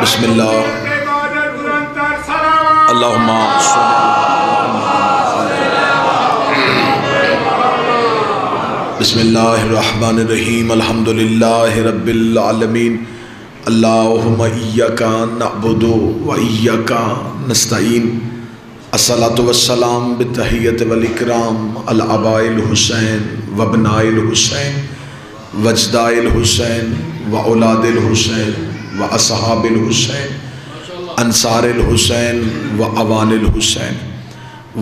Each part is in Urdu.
بسم اللہ اللہم بسم اللہ الرحمن الرحیم الحمدللہ رب العالمین اللہم ایاک نعبد و ایاک نستعین الصلاۃ والسلام بالتحیۃ والاکرام علی آباء الحسین وابناء الحسین وجداء الحسین واولاد الحسین واصحاب الحسین انصار الحسین واعوان الحسین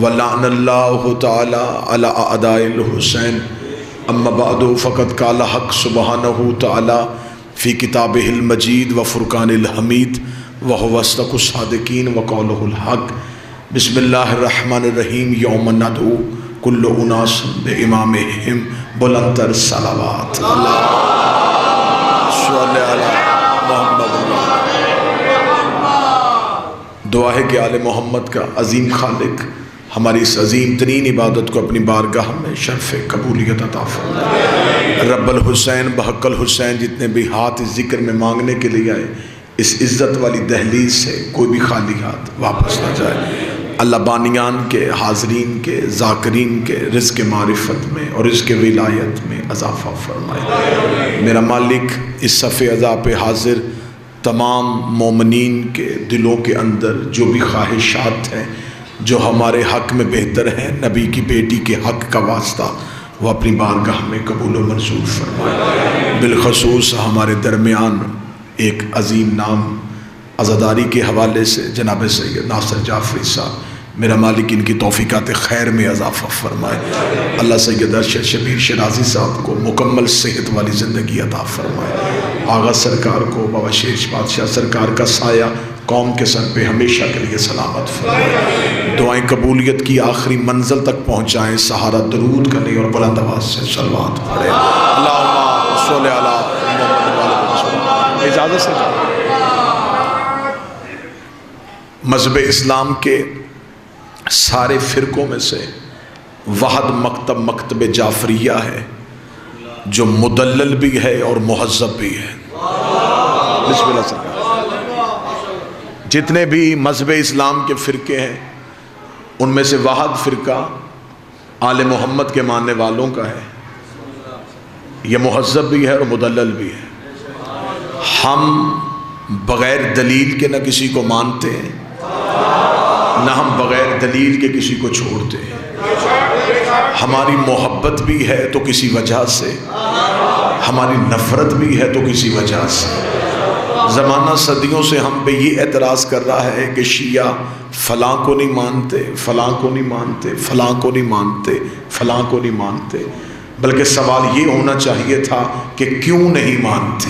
ولعن اللہ تعالی علی اعداء الحسین اما بعد فقد قال حق سبحانہ تعالی فی کتابہ المجید وفرقان الحمید وهو اصدق الصادقین وقولہ الحق بسم اللہ الرحمن الرحیم یوم ندعو کل اناس بامامہم بلندتر صلوات اللہ صلی علی محمد۔ دعا ہے کہ آل محمد کا عظیم خالق ہماری اس عظیم ترین عبادت کو اپنی بارگاہ میں شرف قبولیت عطا فرمائے۔ رب الحسین بحق الحسین جتنے بھی ہاتھ اس ذکر میں مانگنے کے لیے آئے اس عزت والی دہلیز سے کوئی بھی خالی ہاتھ واپس نہ جائے۔ اللہ بانیان کے، حاضرین کے، ذاکرین کے رزق معرفت میں اور رزق ولایت میں اضافہ فرمائے۔ میرا مالک اس صف عزا پہ حاضر تمام مومنین کے دلوں کے اندر جو بھی خواہشات ہیں جو ہمارے حق میں بہتر ہیں، نبی کی بیٹی کے حق کا واسطہ وہ اپنی بارگاہ میں قبول و منظور فرمائے۔ بالخصوص ہمارے درمیان ایک عظیم نام عزاداری کے حوالے سے جناب سید ناصر جعفری صاحب، میرا مالک ان کی توفیقات خیر میں اضافہ فرمائے۔ اللہ سید ارشد شبیر شرازی صاحب کو مکمل صحت والی زندگی عطا فرمائے۔ آغا سرکار کو، بابا شیر بادشاہ سرکار کا سایہ قوم کے سر پہ ہمیشہ کے لیے سلامت فرمائے۔ دعائیں قبولیت کی آخری منزل تک پہنچائیں، سہارا درود کریں اور بلند آواز سے صلوات پڑھیں۔ اللہم صلی علی محمد۔ اجازت سے مذہب اسلام کے سارے فرقوں میں سے واحد مکتب مکتب جعفریہ ہے جو مدلل بھی ہے اور مہذب بھی ہے۔ بسم اللہ سرکار۔ جتنے بھی مذہب اسلام کے فرقے ہیں ان میں سے واحد فرقہ آل محمد کے ماننے والوں کا ہے، یہ مہذب بھی ہے اور مدلل بھی ہے۔ ہم بغیر دلیل کے نہ کسی کو مانتے ہیں، نہ ہم بغیر دلیل کے کسی کو چھوڑتے ہیں۔ ہماری محبت بھی ہے تو کسی وجہ سے، ہماری نفرت بھی ہے تو کسی وجہ سے۔ زمانہ صدیوں سے ہم پہ یہ اعتراض کر رہا ہے کہ شیعہ فلاں کو نہیں مانتے، فلاں کو نہیں مانتے، فلاں کو نہیں مانتے، فلاں کو نہیں مانتے، بلکہ سوال یہ ہونا چاہیے تھا کہ کیوں نہیں مانتے۔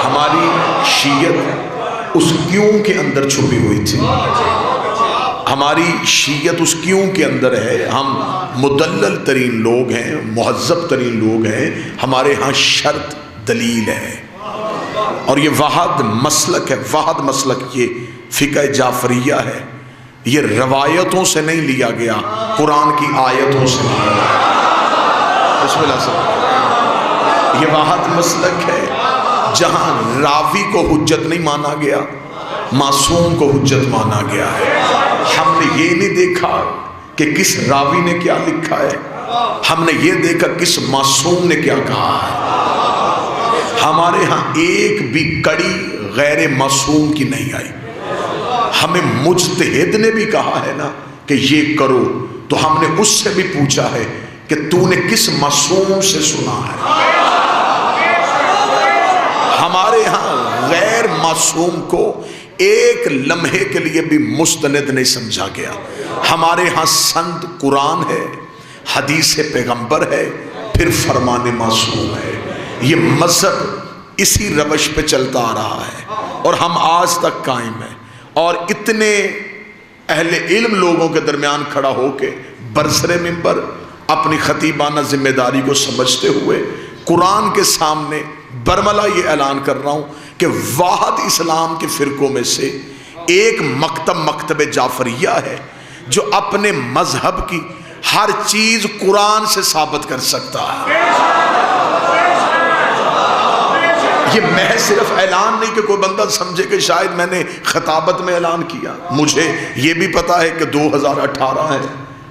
ہماری شیعت اس کیوں کے اندر چھپی ہوئی تھی، ہماری شیعت اس کیوں کے اندر ہے۔ ہم مدلل ترین لوگ ہیں، مہذب ترین لوگ ہیں، ہمارے ہاں شرط دلیل ہے، اور یہ واحد مسلک ہے، واحد مسلک یہ فقہ جعفریہ ہے۔ یہ روایتوں سے نہیں لیا گیا، قرآن کی آیتوں سے لیا گیا۔ بسم اللہ سر۔ یہ واحد مسلک ہے جہاں راوی کو حجت نہیں مانا گیا، معصوم کو حجت مانا گیا ہے۔ ہم نے یہ نہیں دیکھا کہ کس راوی نے کیا لکھا ہے، ہم نے یہ دیکھا کس معصوم نے کیا کہا ہے۔ ہمارے ہاں ایک بھی کڑی غیر معصوم کی نہیں آئی۔ ہمیں مجتہد نے بھی کہا ہے نا کہ یہ کرو، تو ہم نے اس سے بھی پوچھا ہے کہ تو نے کس معصوم سے سنا ہے۔ ہمارے ہاں غیر معصوم کو ایک لمحے کے لیے بھی مستند نہیں سمجھا گیا۔ ہمارے ہاں سند قرآن ہے، حدیث پیغمبر ہے، پھر فرمان معصوم ہے۔ یہ مذہب اسی روش پہ چلتا آ رہا ہے اور ہم آج تک قائم ہیں، اور اتنے اہل علم لوگوں کے درمیان کھڑا ہو کے برسر منبر اپنی خطیبانہ ذمہ داری کو سمجھتے ہوئے قرآن کے سامنے برملا یہ اعلان کر رہا ہوں کہ واحد اسلام کے فرقوں میں سے ایک مکتب جعفریہ ہے جو اپنے مذہب کی ہر چیز قرآن سے ثابت کر سکتا ہے۔ یہ محض صرف اعلان نہیں کہ کوئی بندہ سمجھے کہ شاید میں نے خطابت میں اعلان کیا. مجھے یہ بھی پتا ہے کہ 2018 ہے.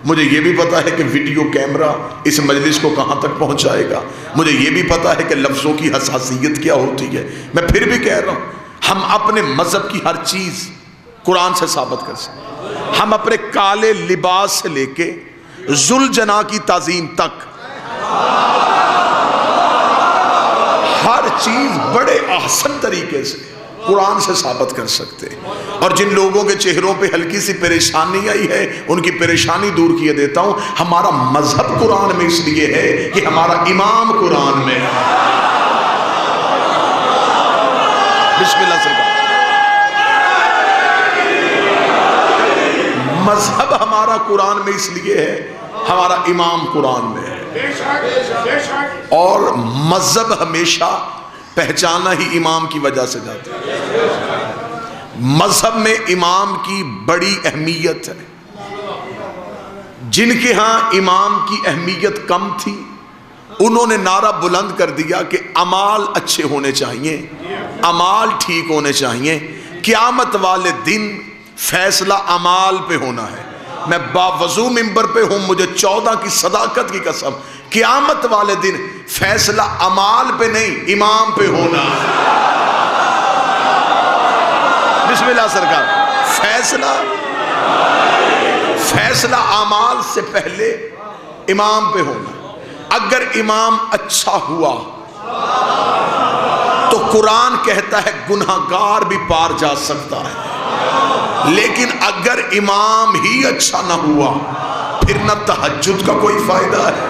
مجھے یہ بھی پتا ہے کہ ویڈیو کیمرہ اس مجلس کو کہاں تک پہنچائے گا. مجھے یہ بھی پتا ہے کہ لفظوں کی حساسیت کیا ہوتی ہے. میں پھر بھی کہہ رہا ہوں ہم اپنے مذہب کی ہر چیز قرآن سے ثابت کر سکتے. ہم اپنے کالے لباس سے لے کے ذوالجناح کی تعظیم تک ہر چیز بڑے احسن طریقے سے قرآن سے ثابت کر سکتے. اور جن لوگوں کے چہروں پہ ہلکی سی پریشانی آئی ہے ان کی پریشانی دور کیے دیتا ہوں. ہمارا مذہب قرآن میں اس لیے ہے کہ ہمارا امام قرآن میں ہے. بسم اللہ سرکار. مذہب ہمارا قرآن میں اس لیے ہے ہمارا امام قرآن میں ہے. اور مذہب ہمیشہ پہچانا ہی امام کی وجہ سے جاتا ہے. مذہب میں امام کی بڑی اہمیت ہے. جن کے ہاں امام کی اہمیت کم تھی انہوں نے نعرہ بلند کر دیا کہ اعمال اچھے ہونے چاہیے, اعمال ٹھیک ہونے چاہیے. قیامت والے دن فیصلہ اعمال پہ ہونا ہے. میں باوضو منبر پہ ہوں, مجھے 14 کی صداقت کی قسم, قیامت والے دن فیصلہ اعمال پہ نہیں امام پہ ہونا ہے. بسم اللہ سرکار. فیصلہ اعمال سے پہلے امام پہ ہونا. اگر امام اچھا ہوا تو قرآن کہتا ہے گناہگار بھی پار جا سکتا ہے. لیکن اگر امام ہی اچھا نہ ہوا پھر نہ تہجد کا کوئی فائدہ ہے,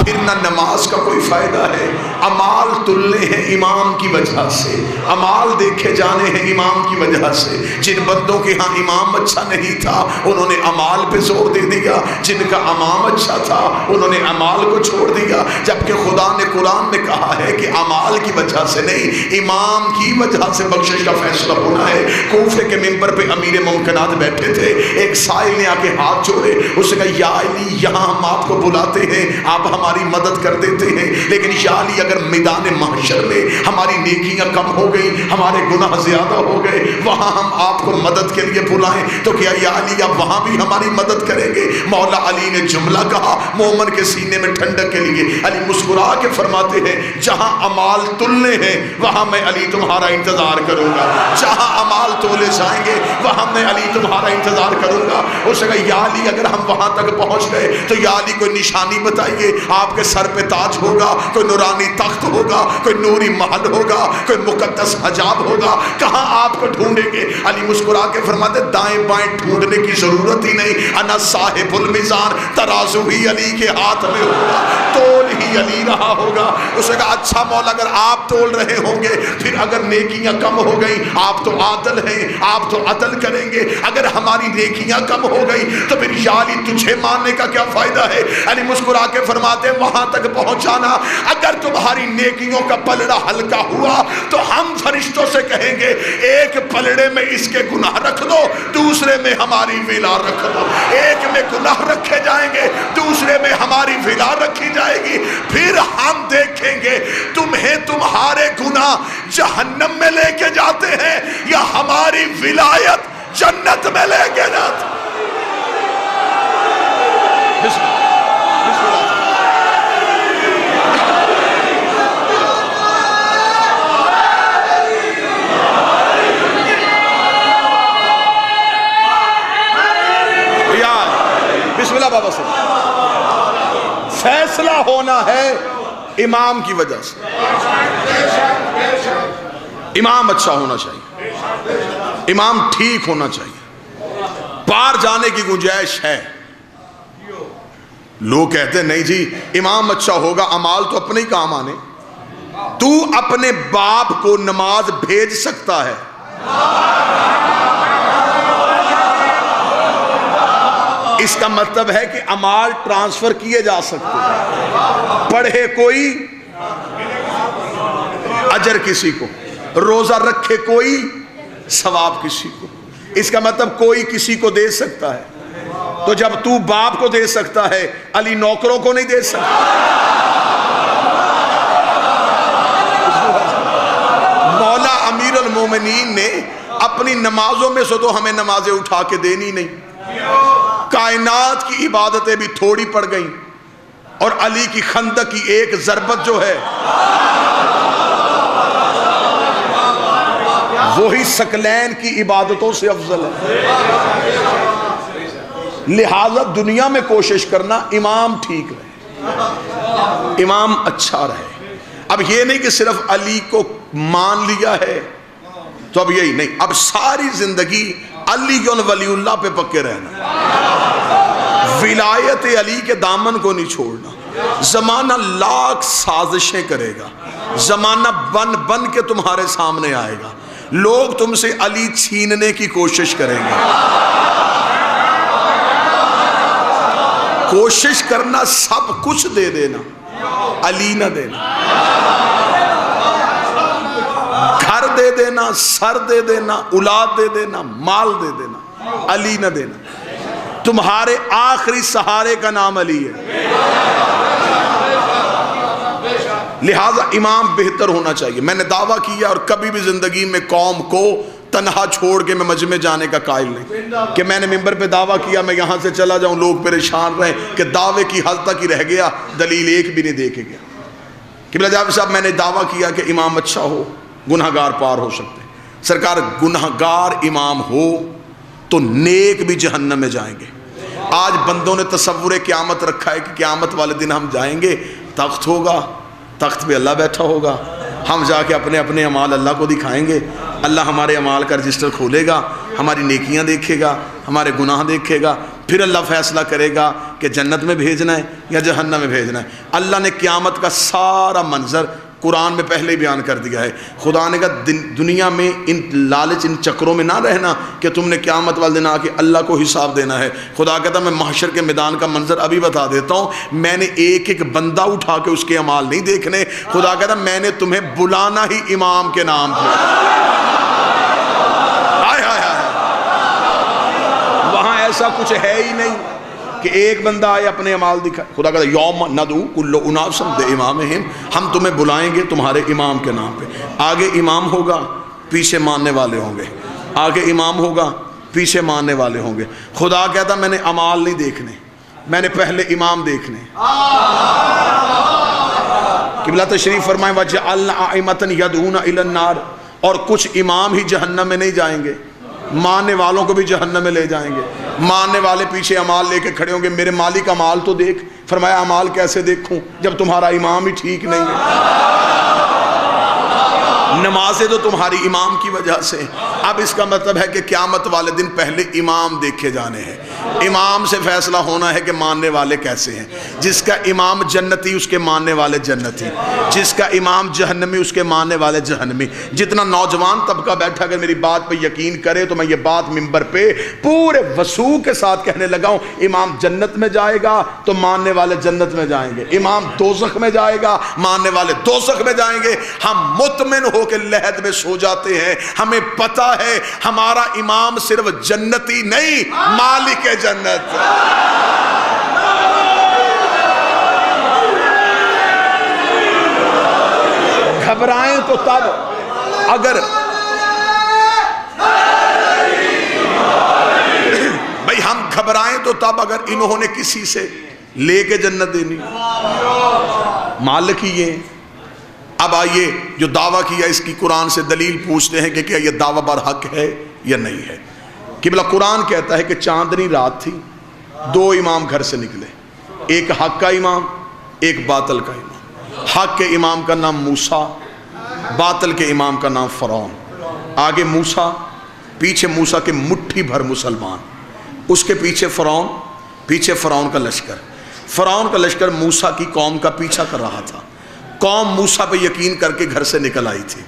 پھر نہ نماز کا کوئی فائدہ ہے. اعمال تلنے ہیں امام کی وجہ سے, اعمال دیکھے جانے ہیں امام کی وجہ سے. جن بندوں کے ہاں امام اچھا نہیں تھا انہوں نے اعمال پہ زور دے دیا, جن کا امام اچھا تھا انہوں نے اعمال کو چھوڑ دیا. جبکہ خدا نے قرآن میں کہا ہے کہ اعمال کی وجہ سے نہیں امام کی وجہ سے بخشش کا فیصلہ ہونا ہے. کوفے کے منبر پہ امیر ممکنات بیٹھے تھے, ایک سائل نے آ کے ہاتھ جوڑے, اس نے کہا یا علی یہاں ہم آپ کو بلاتے ہیں, آپ ہماری مدد کر دیتے ہیں, لیکن یا علی اگر میدان محشر میں ہماری نیکیاں کم ہو گئی, ہمارے گناہ زیادہ ہو گئے, وہاں ہم آپ کو مدد کے لیے بلائیں تو کیا یا علی آپ وہاں بھی ہماری مدد کریں گے؟ مولا علی نے جملہ کہا مومن کے سینے میں ٹھنڈک کے لیے. علی مسکرا کے فرماتے ہیں جہاں اعمال تلنے ہیں وہاں میں علی تمہارا انتظار کروں گا, جہاں اعمال تولے جائیں گے وہاں میں علی تمہارا انتظار کروں گا. اس نے کہا یا علی اگر ہم وہاں تک پہنچ گئے تو یا علی کوئی نشانی بتائیے, آپ کے سر پہ تاج ہوگا, کوئی نورانی تخت ہوگا, کوئی نوری محل ہوگا, کوئی مقدس حجاب ہوگا, کہاں آپ کو ڈھونڈیں گے؟ علی مسکرا کے فرماتے دائیں بائیں ڈھونڈنے کی ضرورت ہی نہیں, انا صاحب المیزان, ترازو ہی علی کے ہاتھ میں ہوگا, تول ہی علی رہا ہوگا. اس نے کہا اچھا مولا اگر آپ تول رہے ہوں گے پھر اگر نیکیاں کم ہو گئی, آپ تو عادل ہیں, آپ تو عدل کریں گے, اگر ہماری نیکیاں کم ہو گئی تو پھر یا علی تجھے ماننے کا کیا فائدہ ہے؟ علی مسکرا کے فرماتے وہاں تک پہنچانا, اگر تمہاری نیکیوں کا پلڑا ہلکا ہوا تو ہم فرشتوں سے کہیں گے ایک پلڑے میں اس کے گناہ رکھ دو, دوسرے میں ہماری ولا رکھ دو. ایک میں گناہ رکھے جائیں گے, دوسرے میں ہماری ولا رکھی جائے گی. پھر ہم دیکھیں گے تمہیں تمہارے گناہ جہنم میں لے کے جاتے ہیں یا ہماری ولایت جنت میں لے کے جاتے ہیں. بسم اللہ. بسم اللہ بابا سے فیصلہ ہونا ہے امام کی وجہ سے. امام اچھا ہونا چاہیے, امام ٹھیک ہونا چاہیے, پار جانے کی گنجائش ہے. لوگ کہتے ہیں نہیں جی امام اچھا ہوگا اعمال تو اپنے ہی کام آنے. تو اپنے باپ کو نماز بھیج سکتا ہے, اس کا مطلب ہے کہ اعمال ٹرانسفر کیے جا سکتے ہیں. پڑھے کوئی اجر کسی کو, روزہ رکھے کوئی ثواب کسی کو. اس کا مطلب کوئی کسی کو دے سکتا ہے. تو جب تو باپ کو دے سکتا ہے علی نوکروں کو نہیں دے سکتا. مومنین نے اپنی نمازوں میں سے تو ہمیں نمازیں اٹھا کے دینی نہیں، کائنات کی عبادتیں بھی تھوڑی پڑ گئیں، اور علی کی خندق کی ایک ضربت جو ہے وہی ثقلین کی عبادتوں سے افضل ہے۔ لہذا دنیا میں کوشش کرنا امام ٹھیک رہے، امام اچھا رہے۔ اب یہ نہیں کہ صرف علی کو مان لیا ہے تو اب یہی نہیں، اب ساری زندگی علی ولی اللہ پہ پکے رہنا، ولایت علی کے دامن کو نہیں چھوڑنا۔ زمانہ لاکھ سازشیں کرے گا، زمانہ بن بن کے تمہارے سامنے آئے گا، لوگ تم سے علی چھیننے کی کوشش کریں گے۔ کوشش کرنا سب کچھ دے دینا، علی نہ دینا، گھر دے دینا، سر دے دینا، اولاد دے دینا، مال دے دینا، علی نہ دینا۔ تمہارے آخری سہارے کا نام علی ہے۔ لہٰذا امام بہتر ہونا چاہیے۔ میں نے دعویٰ کیا اور کبھی بھی زندگی میں قوم کو تنہا چھوڑ کے میں مجمع جانے کا قائل نہیں کہ میں نے ممبر پہ دعویٰ کیا میں یہاں سے چلا جاؤں، لوگ پریشان رہیں کہ دعوے کی حد تک ہی رہ گیا، دلیل ایک بھی نہیں دے کے گیا۔ قبلہ جابر صاحب میں نے دعویٰ کیا کہ امام اچھا ہو گناہگار پار ہو سکتے ہیں۔ سرکار گناہگار امام ہو تو نیک بھی جہنم میں جائیں گے۔ آج بندوں نے تصور قیامت رکھا ہے کہ قیامت والے دن ہم جائیں گے، تخت ہوگا، تخت پہ اللہ بیٹھا ہوگا، ہم جا کے اپنے اپنے اعمال اللہ کو دکھائیں گے، اللہ ہمارے اعمال کا رجسٹر کھولے گا، ہماری نیکیاں دیکھے گا، ہمارے گناہ دیکھے گا، پھر اللہ فیصلہ کرے گا کہ جنت میں بھیجنا ہے یا جہنم میں بھیجنا ہے۔ اللہ نے قیامت کا سارا منظر قرآن میں پہلے ہی بیان کر دیا ہے۔ خدا نے کہا دنیا میں ان لالچ ان چکروں میں نہ رہنا کہ تم نے قیامت والے دن آ کے اللہ کو حساب دینا ہے۔ خدا کہتا میں محشر کے میدان کا منظر ابھی بتا دیتا ہوں، میں نے ایک ایک بندہ اٹھا کے اس کے اعمال نہیں دیکھنے۔ خدا کہتا میں نے تمہیں بلانا ہی امام کے نام پہ۔ وہاں ایسا کچھ ہے ہی نہیں کہ ایک بندہ آئے اپنے اعمال دکھائے۔ خدا کہتا یوم ندعو کل اناس بامامہم، ہم تمہیں بلائیں گے تمہارے امام کے نام پہ۔ آگے امام ہوگا، پیچھے ماننے والے ہوں گے، آگے امام ہوگا، پیچھے ماننے والے ہوں گے۔ خدا کہتا میں نے اعمال نہیں دیکھنے، میں نے پہلے امام دیکھنے۔ قبلہ تشریف فرمائیں وَجَعَلْنَا أَئِمَّةً يَدْعُونَ إِلَى النَّارِ، اور کچھ امام ہی جہنم میں نہیں جائیں گے، ماننے والوں کو بھی جہنم میں لے جائیں گے۔ ماننے والے پیچھے اعمال لے کے کھڑے ہوں گے، میرے مالک اعمال تو دیکھ۔ فرمایا اعمال کیسے دیکھوں جب تمہارا امام ہی ٹھیک نہیں ہے؟ نمازیں تو تمہاری امام کی وجہ سے۔ اب اس کا مطلب ہے کہ قیامت والے دن پہلے امام دیکھے جانے ہیں، امام سے فیصلہ ہونا ہے کہ ماننے والے کیسے ہیں۔ جس کا امام جنتی اس کے ماننے والے جنتی، جس کا امام جہنمی اس کے ماننے والے جہنمی۔ جتنا نوجوان طبقہ بیٹھا اگر میری بات پہ یقین کرے تو میں یہ بات ممبر پہ پورے وسوع کے ساتھ کہنے لگا ہوں، امام جنت میں جائے گا تو ماننے والے جنت میں جائیں گے، امام دوزخ میں جائے گا ماننے والے دوزخ میں جائیں گے۔ ہم مطمئن ہو کے لحد میں سو جاتے ہیں، ہمیں پتہ ہے ہمارا امام صرف جنتی نہیں، مالک جنت۔ گھبرائیں تو تب اگر بھائی ہم گھبرائیں تو تب اگر انہوں نے کسی سے لے کے جنت دینی، مالک ہی یہ۔ اب آئیے جو دعویٰ کیا اس کی قرآن سے دلیل پوچھتے ہیں کہ کیا یہ دعویٰ برحق ہے یا نہیں ہے۔ قبلہ قرآن کہتا ہے کہ چاندنی رات تھی، دو امام گھر سے نکلے، ایک حق کا امام، ایک باطل کا امام۔ حق کے امام کا نام موسیٰ، باطل کے امام کا نام فرعون۔ آگے موسیٰ، پیچھے موسیٰ کے مٹھی بھر مسلمان، اس کے پیچھے فرعون، پیچھے فرعون کا لشکر۔ فرعون کا لشکر موسیٰ کی قوم کا پیچھا کر رہا تھا۔ قوم موسیٰ پہ یقین کر کے گھر سے نکل آئی تھی۔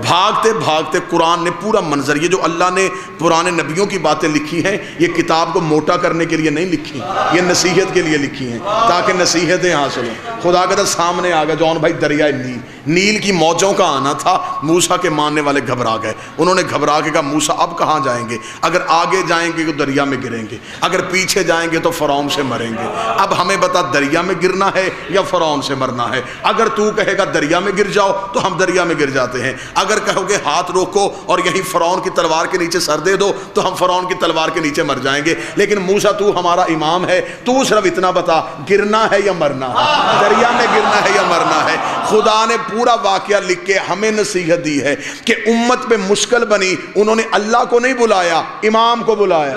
بھاگتے بھاگتے قرآن نے پورا منظر، یہ جو اللہ نے پرانے نبیوں کی باتیں لکھی ہیں یہ کتاب کو موٹا کرنے کے لیے نہیں لکھی، یہ نصیحت کے لیے لکھی ہیں تاکہ نصیحتیں حاصل ہوں۔ خدا کہتا سامنے آ گیا جون بھائی دریائے نیل، نیل کی موجوں کا آنا تھا، موسیٰ کے ماننے والے گھبرا گئے، انہوں نے گھبرا کے کہا موسیٰ اب کہاں جائیں گے، اگر آگے جائیں گے تو دریا میں گریں گے، اگر پیچھے جائیں گے تو فرعون سے مریں گے، اب ہمیں بتا دریا میں گرنا ہے یا فرعون سے مرنا ہے؟ اگر تو کہے گا دریا میں گر جاؤ تو ہم دریا میں گر جاتے ہیں، اگر کہو گے ہاتھ روکو اور یہیں فرعون کی تلوار کے نیچے سر دے دو تو ہم فرعون کی تلوار کے نیچے مر جائیں گے، لیکن موسیٰ تو ہمارا امام ہے، تو صرف اتنا بتا گرنا ہے یا مرنا ہے، دریا میں گرنا ہے یا مرنا ہے؟ خدا نے پورا واقعہ لکھ کے ہمیں نصیحت دی ہے کہ امت پہ مشکل بنی، انہوں نے اللہ کو نہیں بلایا، امام کو بلایا۔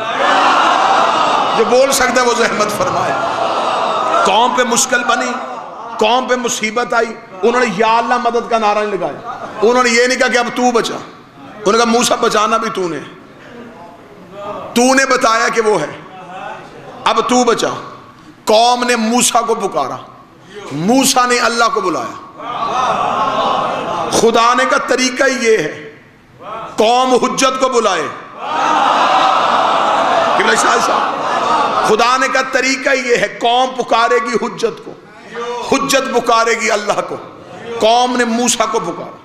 جو بول سکتا ہے وہ زحمت فرمائے۔ قوم پہ مشکل بنی، قوم پہ مصیبت آئی، انہوں نے یا اللہ مدد کا نعرہ نہیں لگایا، انہوں نے یہ نہیں کہا کہ اب تو بچا، انہوں نے کہا موسیٰ بچانا بھی تو نے بتایا کہ وہ ہے، اب تو بچا۔ قوم نے موسیٰ کو پکارا، موسیٰ نے اللہ کو بلایا۔ خدا نے کا طریقہ یہ ہے، قوم حجت کو بلائے، خدا نے کا طریقہ یہ ہے، قوم پکارے گی حجت کو، حجت پکارے گی اللہ کو۔ قوم نے موسیٰ کو پکارا،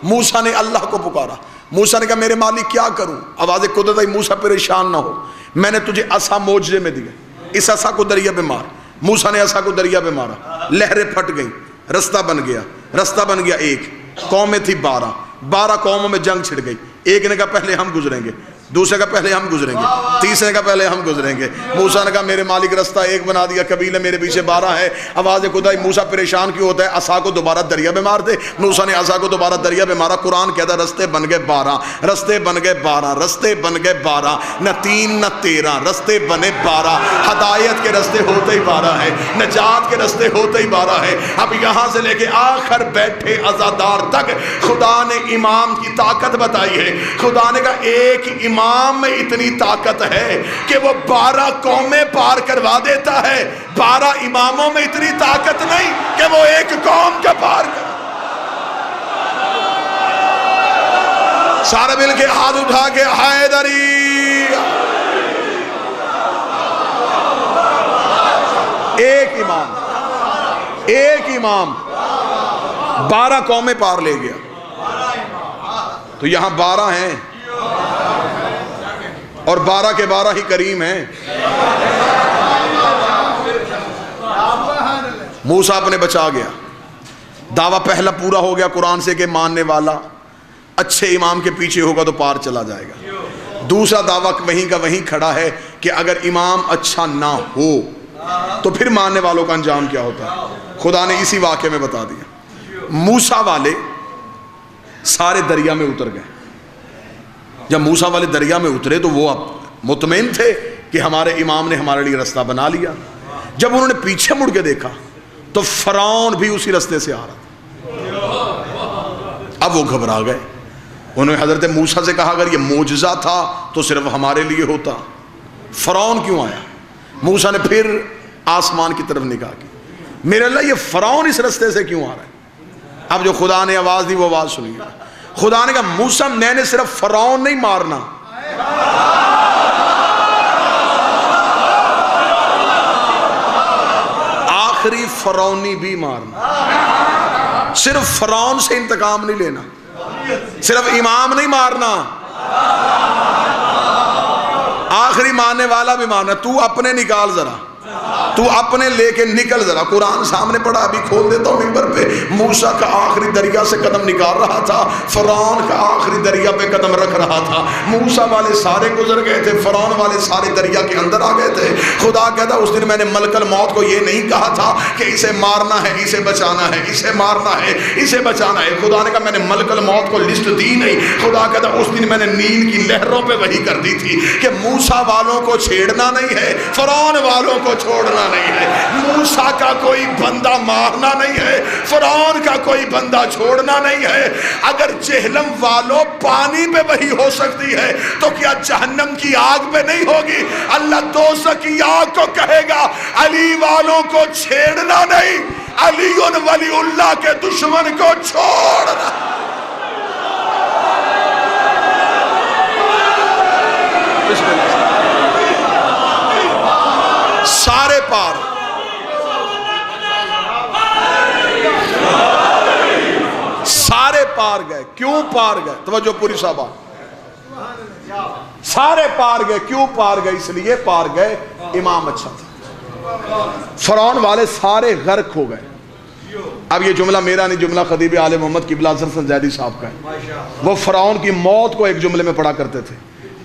موسیٰ نے اللہ کو پکارا۔ موسیٰ نے کہا میرے مالک کیا کروں؟ آواز قدرت آئی، موسیٰ پریشان نہ ہو، میں نے تجھے عصا معجزے میں دیا، اس عصا کو دریا پہ مار۔ موسیٰ نے عصا کو دریا پہ مارا، لہریں پھٹ گئیں، رستہ بن گیا، رستہ بن گیا ایک، قومیں تھی 12 قوموں میں جنگ چھڑ گئی، ایک نے کہا پہلے ہم گزریں گے، دوسرے کا پہلے ہم گزریں گے، تیسرے کا پہلے ہم گزریں گے۔ موسیٰ نے کہا میرے مالک رستہ ایک بنا دیا، قبیلے میرے پیچھے 12 ہے۔ آواز خدا، موسیٰ پریشان کیوں ہوتا ہے؟ عصا کو دوبارہ دریا میں مار دے۔ موسیٰ نے عصا کو دوبارہ دریا میں مارا۔ قرآن کہتا ہے رستے بن گئے 12، رستے بن گئے 12، رستے بن گئے 12، نہ 3 نہ 13، رستے بنے 12۔ ہدایت کے رستے ہوتے ہی 12 ہے، نجات کے رستے ہوتے ہی 12 ہے۔ اب یہاں سے لے کے آخر بیٹھے عزادار تک خدا نے امام کی طاقت بتائی ہے۔ خدا نے کہا ایک امام میں اتنی طاقت ہے کہ وہ 12 قومیں پار کروا دیتا ہے، 12 اماموں میں اتنی طاقت نہیں کہ وہ ایک قوم کا پار کر۔ سارے مل کے ہاتھ اٹھا کے حیدری۔ ایک امام 12 قومیں پار لے گیا۔ تو یہاں 12 ہیں اور 12 کے 12 ہی کریم ہیں۔ موسیٰ اپنے بچا گیا، دعویٰ پہلا پورا ہو گیا قرآن سے کہ ماننے والا اچھے امام کے پیچھے ہوگا تو پار چلا جائے گا۔ دوسرا دعویٰ وہیں کا وہیں کھڑا ہے کہ اگر امام اچھا نہ ہو تو پھر ماننے والوں کا انجام کیا ہوتا ہے؟ خدا نے اسی واقعے میں بتا دیا۔ موسیٰ والے سارے دریا میں اتر گئے۔ جب موسیٰ والے دریا میں اترے تو وہ مطمئن تھے کہ ہمارے امام نے ہمارے لیے رستہ بنا لیا۔ جب انہوں نے پیچھے مڑ کے دیکھا تو فرعون بھی اسی رستے سے آ رہا تھا۔ اب وہ گھبرا گئے، انہوں نے حضرت موسیٰ سے کہا اگر یہ معجزہ تھا تو صرف ہمارے لیے ہوتا، فرعون کیوں آیا؟ موسیٰ نے پھر آسمان کی طرف نگاہ کی، میرے اللہ یہ فرعون اس رستے سے کیوں آ رہا ہے؟ اب جو خدا نے آواز دی وہ آواز سنیے۔ خدا نے کہا موسیٰ میں نے صرف فرعون نہیں مارنا، آخری فرعونی بھی مارنا۔ صرف فرعون سے انتقام نہیں لینا، صرف امام نہیں مارنا، آخری مارنے والا بھی مارنا۔ تو اپنے نکال ذرا، تو اپنے لے کے نکل ذرا۔ قرآن سامنے پڑھا، ابھی کھول دیتا ہوں ممبر پہ۔ موسیٰ کا آخری دریا سے قدم نکال رہا تھا، فرعون کا آخری دریا پہ قدم رکھ رہا تھا۔ موسیٰ والے سارے گزر گئے تھے، فرعون والے سارے دریا کے اندر آ گئے تھے۔ خدا کہتا اس دن میں نے ملک الموت کو یہ نہیں کہا تھا کہ اسے مارنا ہے، اسے بچانا ہے، اسے مارنا ہے، اسے بچانا ہے۔ خدا نے کہا میں نے ملک الموت کو لسٹ دی نہیں۔ خدا کہتا اس دن میں نے نیل کی لہروں پہ وحی کر دی تھی کہ موسیٰ والوں کو چھیڑنا نہیں ہے، فرعون والوں کو چھوڑنا نہیں ہے، موسیٰ کا کوئی بندہ مارنا نہیں ہے، فرعون کا کوئی بندہ چھوڑنا نہیں ہے۔ اگر جہنم والوں پانی پہ وحی ہو سکتی ہے تو کیا جہنم کی آگ پہ نہیں ہوگی؟ اللہ دوزخ کی آگ کو کہے گا علی والوں کو چھیڑنا نہیں، علی ولی اللہ کے دشمن کو چھوڑنا۔ سارے پار کیوں پار گئے؟ توجہ پوری صحابہ، سارے پار گئے. کیوں پار گئے؟ اس لیے پار گئے امام اچھا تھا. فرعون والے سارے غرق ہو گئے. اب یہ جملہ میرا نہیں، جملہ خطیب عالم محمد قبلہ اظہر سنجیدی صاحب کا ہے. وہ فرعون کی موت کو ایک جملے میں پڑھا کرتے تھے.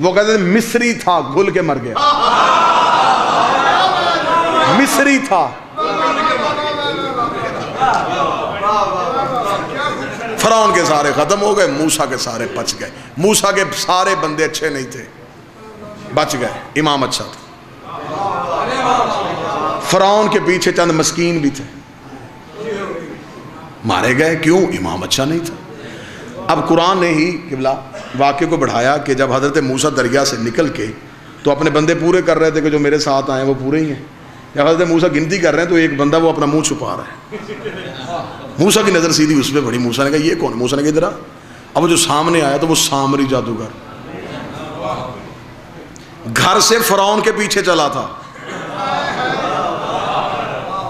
وہ کہتے تھے مصری تھا گھل کے مر گیا. مصری تھا. فرعون کے سارے ختم ہو گئے، موسیٰ کے سارے بچ گئے. موسیٰ کے سارے بندے اچھے نہیں تھے، بچ گئے. امام اچھا تھا. فرعون کے پیچھے چند مسکین بھی تھے، مارے گئے. کیوں؟ امام اچھا نہیں تھا. اب قرآن نے ہی قبلہ واقعے کو بڑھایا کہ جب حضرت موسیٰ دریا سے نکل کے تو اپنے بندے پورے کر رہے تھے کہ جو میرے ساتھ آئے وہ پورے ہی ہیں. جب حضرت موسیٰ گنتی کر رہے ہیں تو ایک بندہ وہ اپنا منہ چھپا رہا ہے. موسیٰ کی نظر سیدھی اس پہ پڑی. موسیٰ نے کہا یہ کون؟ موسیٰ نے کہا ادھر آ. اب وہ جو سامنے آیا تو وہ سامری جادوگر گھر سے فرعون کے پیچھے چلا تھا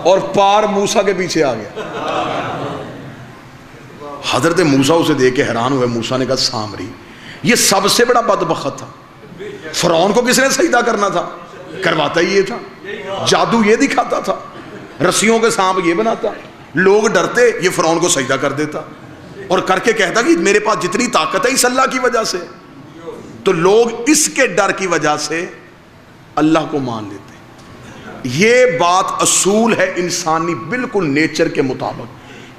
اور پار موسیٰ کے پیچھے آ گیا. حضرت موسیٰ اسے دیکھ کے حیران ہوئے. موسیٰ نے کہا سامری، یہ سب سے بڑا بدبخت تھا. فرعون کو کس نے سجدہ کرنا تھا؟ کرواتا ہی یہ تھا. جادو یہ دکھاتا تھا، رسیوں کے سانپ یہ بناتا. لوگ ڈرتے، یہ فرعون کو سجدہ کر دیتا اور کر کے کہتا کہ میرے پاس جتنی طاقت ہے اس اللہ کی وجہ سے. تو لوگ اس کے ڈر کی وجہ سے اللہ کو مان لیتے. یہ بات اصول ہے انسانی، بالکل نیچر کے مطابق.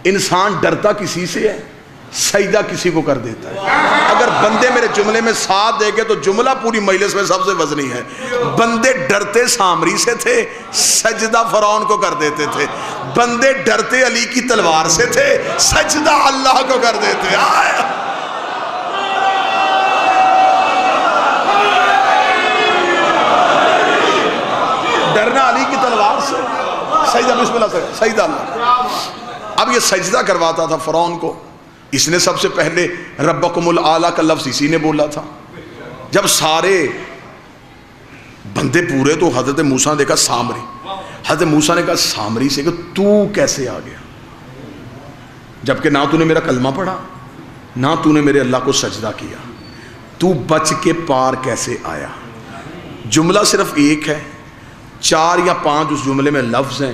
انسان ڈرتا کسی سے ہے، سجدہ کسی کو کر دیتا ہے. اگر بندے میرے جملے میں ساتھ دے گے تو جملہ پوری مجلس میں سب سے وزنی ہے. بندے ڈرتے سامری سے تھے، سجدہ فرعون کو کر دیتے تھے. بندے ڈرتے علی کی تلوار سے تھے، سجدہ اللہ کو کر دیتے. ڈرنا علی کی تلوار سے، سجدہ بسم اللہ سے، سجدہ اللہ. اب یہ سجدہ کرواتا تھا فرعون کو. اس نے سب سے پہلے ربکم الاعلیٰ کا لفظ اسی نے بولا تھا. جب سارے بندے پورے تو حضرت موسیٰ نے دیکھا سامری. حضرت موسیٰ نے کہا سامری سے کہ تو کیسے آ گیا؟ جبکہ نہ تو نے میرا کلمہ پڑھا، نہ تو نے میرے اللہ کو سجدہ کیا. تو بچ کے پار کیسے آیا؟ جملہ صرف ایک ہے، 4 یا 5 اس جملے میں لفظ ہیں،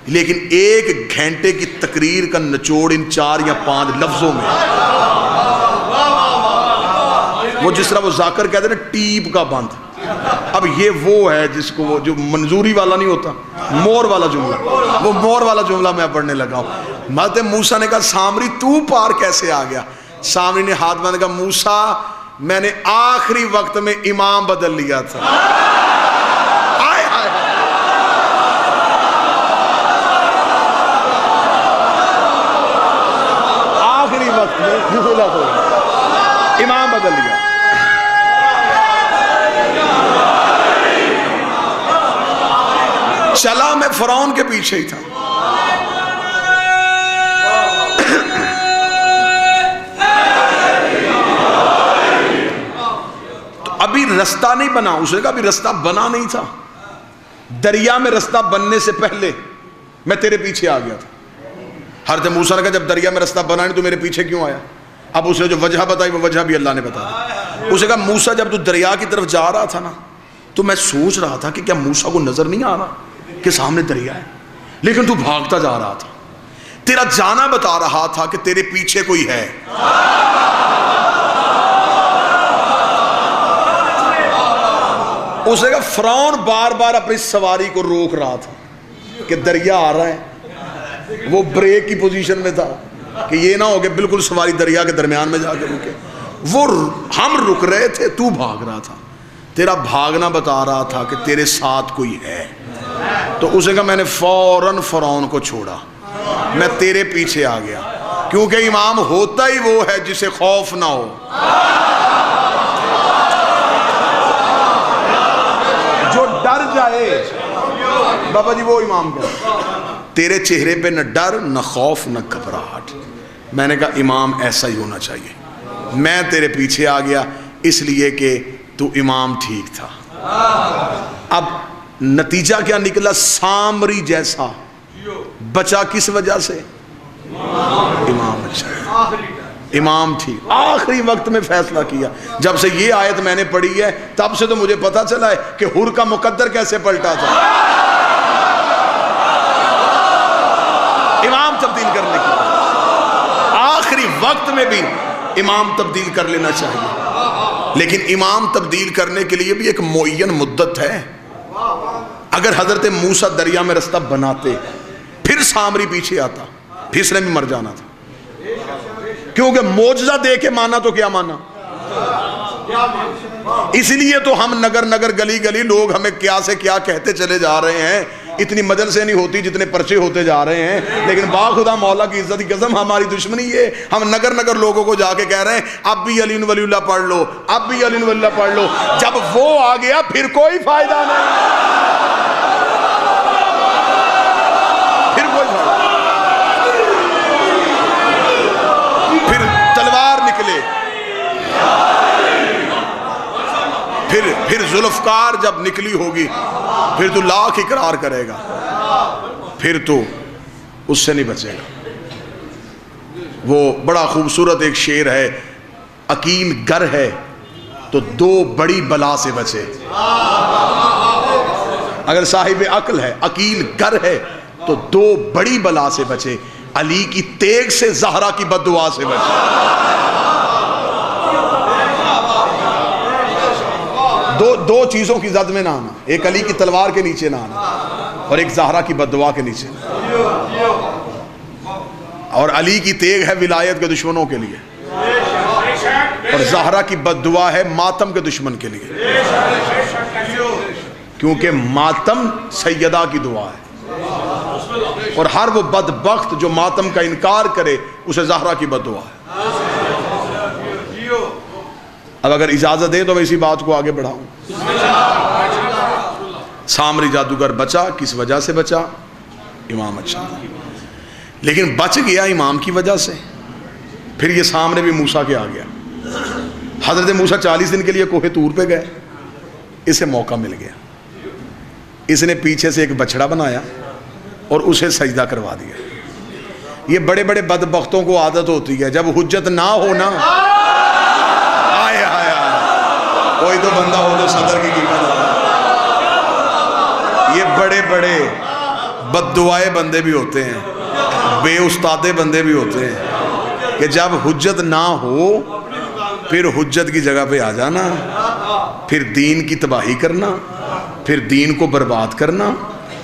لیکن 1 گھنٹے کی تقریر کا نچوڑ ان 4 یا 5 لفظوں میں. وہ جس طرح وہ ذاکر کہتے ہیں نا ٹیپ کا بند. اب یہ وہ ہے جس کو وہ جو منظوری والا نہیں ہوتا، مور والا جملہ، وہ مور والا جملہ میں پڑھنے لگا ہوں. حضرت موسیٰ نے کہا سامری تو پار کیسے آ گیا؟ سامری نے ہاتھ باندھ کہا موسیٰ میں نے آخری وقت میں امام بدل لیا تھا. آخری وقت میں امام بدل لیا. چلا میں فرعون کے پیچھے ہی تھا. تو ابھی رستہ نہیں بنا. اس نے کہا ابھی رستہ بنا نہیں تھا. دریا میں رستہ بننے سے پہلے میں تیرے پیچھے آ گیا تھا. حضرت موسیٰ نے کہا جب دریا میں رستہ بنا نہیں تو میرے پیچھے کیوں آیا؟ اب اس نے جو وجہ بتائی وہ وجہ بھی اللہ نے بتا دی. اس نے کہا موسیٰ جب تو دریا کی طرف جا رہا تھا نا تو میں سوچ رہا تھا کہ کیا موسیٰ کو نظر نہیں آ رہا کہ سامنے دریا ہے، لیکن تو بھاگتا جا رہا تھا. تیرا جانا بتا رہا تھا کہ تیرے پیچھے کوئی ہے. اس نے کہا فرعون بار بار اپنی سواری کو روک رہا تھا کہ دریا آ رہا ہے. وہ بریک کی پوزیشن میں تھا کہ یہ نہ ہو کہ بالکل سواری دریا کے درمیان میں جا کے رکے. وہ ہم رک رہے تھے، تو بھاگ رہا تھا. تیرا بھاگنا بتا رہا تھا کہ تیرے ساتھ کوئی ہے. تو اس نے کہا میں نے فوراً فرعون کو چھوڑا، میں تیرے پیچھے آ گیا، کیونکہ امام ہوتا ہی وہ ہے جسے خوف نہ ہو. جو ڈر جائے بابا جی وہ امام کا. تیرے چہرے پہ نہ ڈر نہ خوف نہ گھبراہٹ. میں نے کہا امام ایسا ہی ہونا چاہیے. میں تیرے پیچھے آ گیا اس لیے کہ تو امام ٹھیک تھا. اب نتیجہ کیا نکلا؟ سامری جیسا بچا کس وجہ سے؟ امام اچھا. امام تھی، آخری وقت میں فیصلہ کیا. جب سے یہ آیت میں نے پڑھی ہے تب سے تو مجھے پتا چلا ہے کہ حر کا مقدر کیسے پلٹا تھا. امام تبدیل کرنے کی آخری وقت میں بھی امام تبدیل کر لینا چاہیے، لیکن امام تبدیل کرنے کے لیے بھی ایک معین مدت ہے. اگر حضرت موسیٰ دریا میں رستہ بناتے پھر سامری پیچھے آتا، پھسنے میں مر جانا تھا. کیونکہ معجزہ دے کے مانا تو کیا مانا. اس لیے تو ہم نگر نگر گلی گلی لوگ ہمیں کیا سے کیا کہتے چلے جا رہے ہیں. اتنی مجلسیں نہیں ہوتی جتنے پرچے ہوتے جا رہے ہیں، لیکن با خدا مولا کی عزت کی قسم ہماری دشمنی ہے. ہم نگر نگر لوگوں کو جا کے کہہ رہے ہیں اب بھی علی ولی اللہ پڑھ لو، اب بھی علی ولی اللہ پڑھ لو. جب وہ آ گیا پھر کوئی فائدہ نہیں، پھر کوئی فائدہ نہیں. پھر تلوار نکلے، پھر ذوالفقار جب نکلی ہوگی پھر تو لاکھ اقرار کرے گا، پھر تو اس سے نہیں بچے گا. وہ بڑا خوبصورت ایک شعر ہے، عقیل گر ہے تو دو بڑی بلا سے بچے. اگر صاحب عقل ہے، عقیل گر ہے تو دو بڑی بلا سے بچے. علی کی تیغ سے زہرا کی بددعا سے بچے. دو چیزوں کی زد میں نہ آنا، ایک علی کی تلوار کے نیچے نہ آنا اور ایک زہرا کی بددعا کے نیچے. اور علی کی تیغ ہے ولایت کے دشمنوں کے لیے اور زہرا کی بددعا ہے ماتم کے دشمن کے لیے، کیونکہ ماتم سیدہ کی دعا ہے اور ہر وہ بدبخت جو ماتم کا انکار کرے اسے زہرا کی بددعا ہے. اب اگر اجازت دے تو میں اسی بات کو آگے بڑھاؤں. سامری جادوگر بچا، کس وجہ سے بچا؟ امام اچھا، لیکن بچ گیا امام کی وجہ سے. پھر یہ سامنے بھی موسیٰ کے آ گیا. حضرت موسیٰ 40 دن کے لیے کوہ طور پہ گئے، اسے موقع مل گیا. اس نے پیچھے سے ایک بچڑا بنایا اور اسے سجدہ کروا دیا. یہ بڑے بڑے بدبختوں کو عادت ہوتی ہے جب حجت نہ ہونا، کوئی تو بندہ ہو تو صدر کی قیمت ہو. یہ بڑے بڑے بددعائے بندے بھی ہوتے ہیں، بے استادے بندے بھی ہوتے ہیں کہ جب حجت نہ ہو پھر حجت کی جگہ پہ آ جانا، پھر دین کی تباہی کرنا، پھر دین کو برباد کرنا،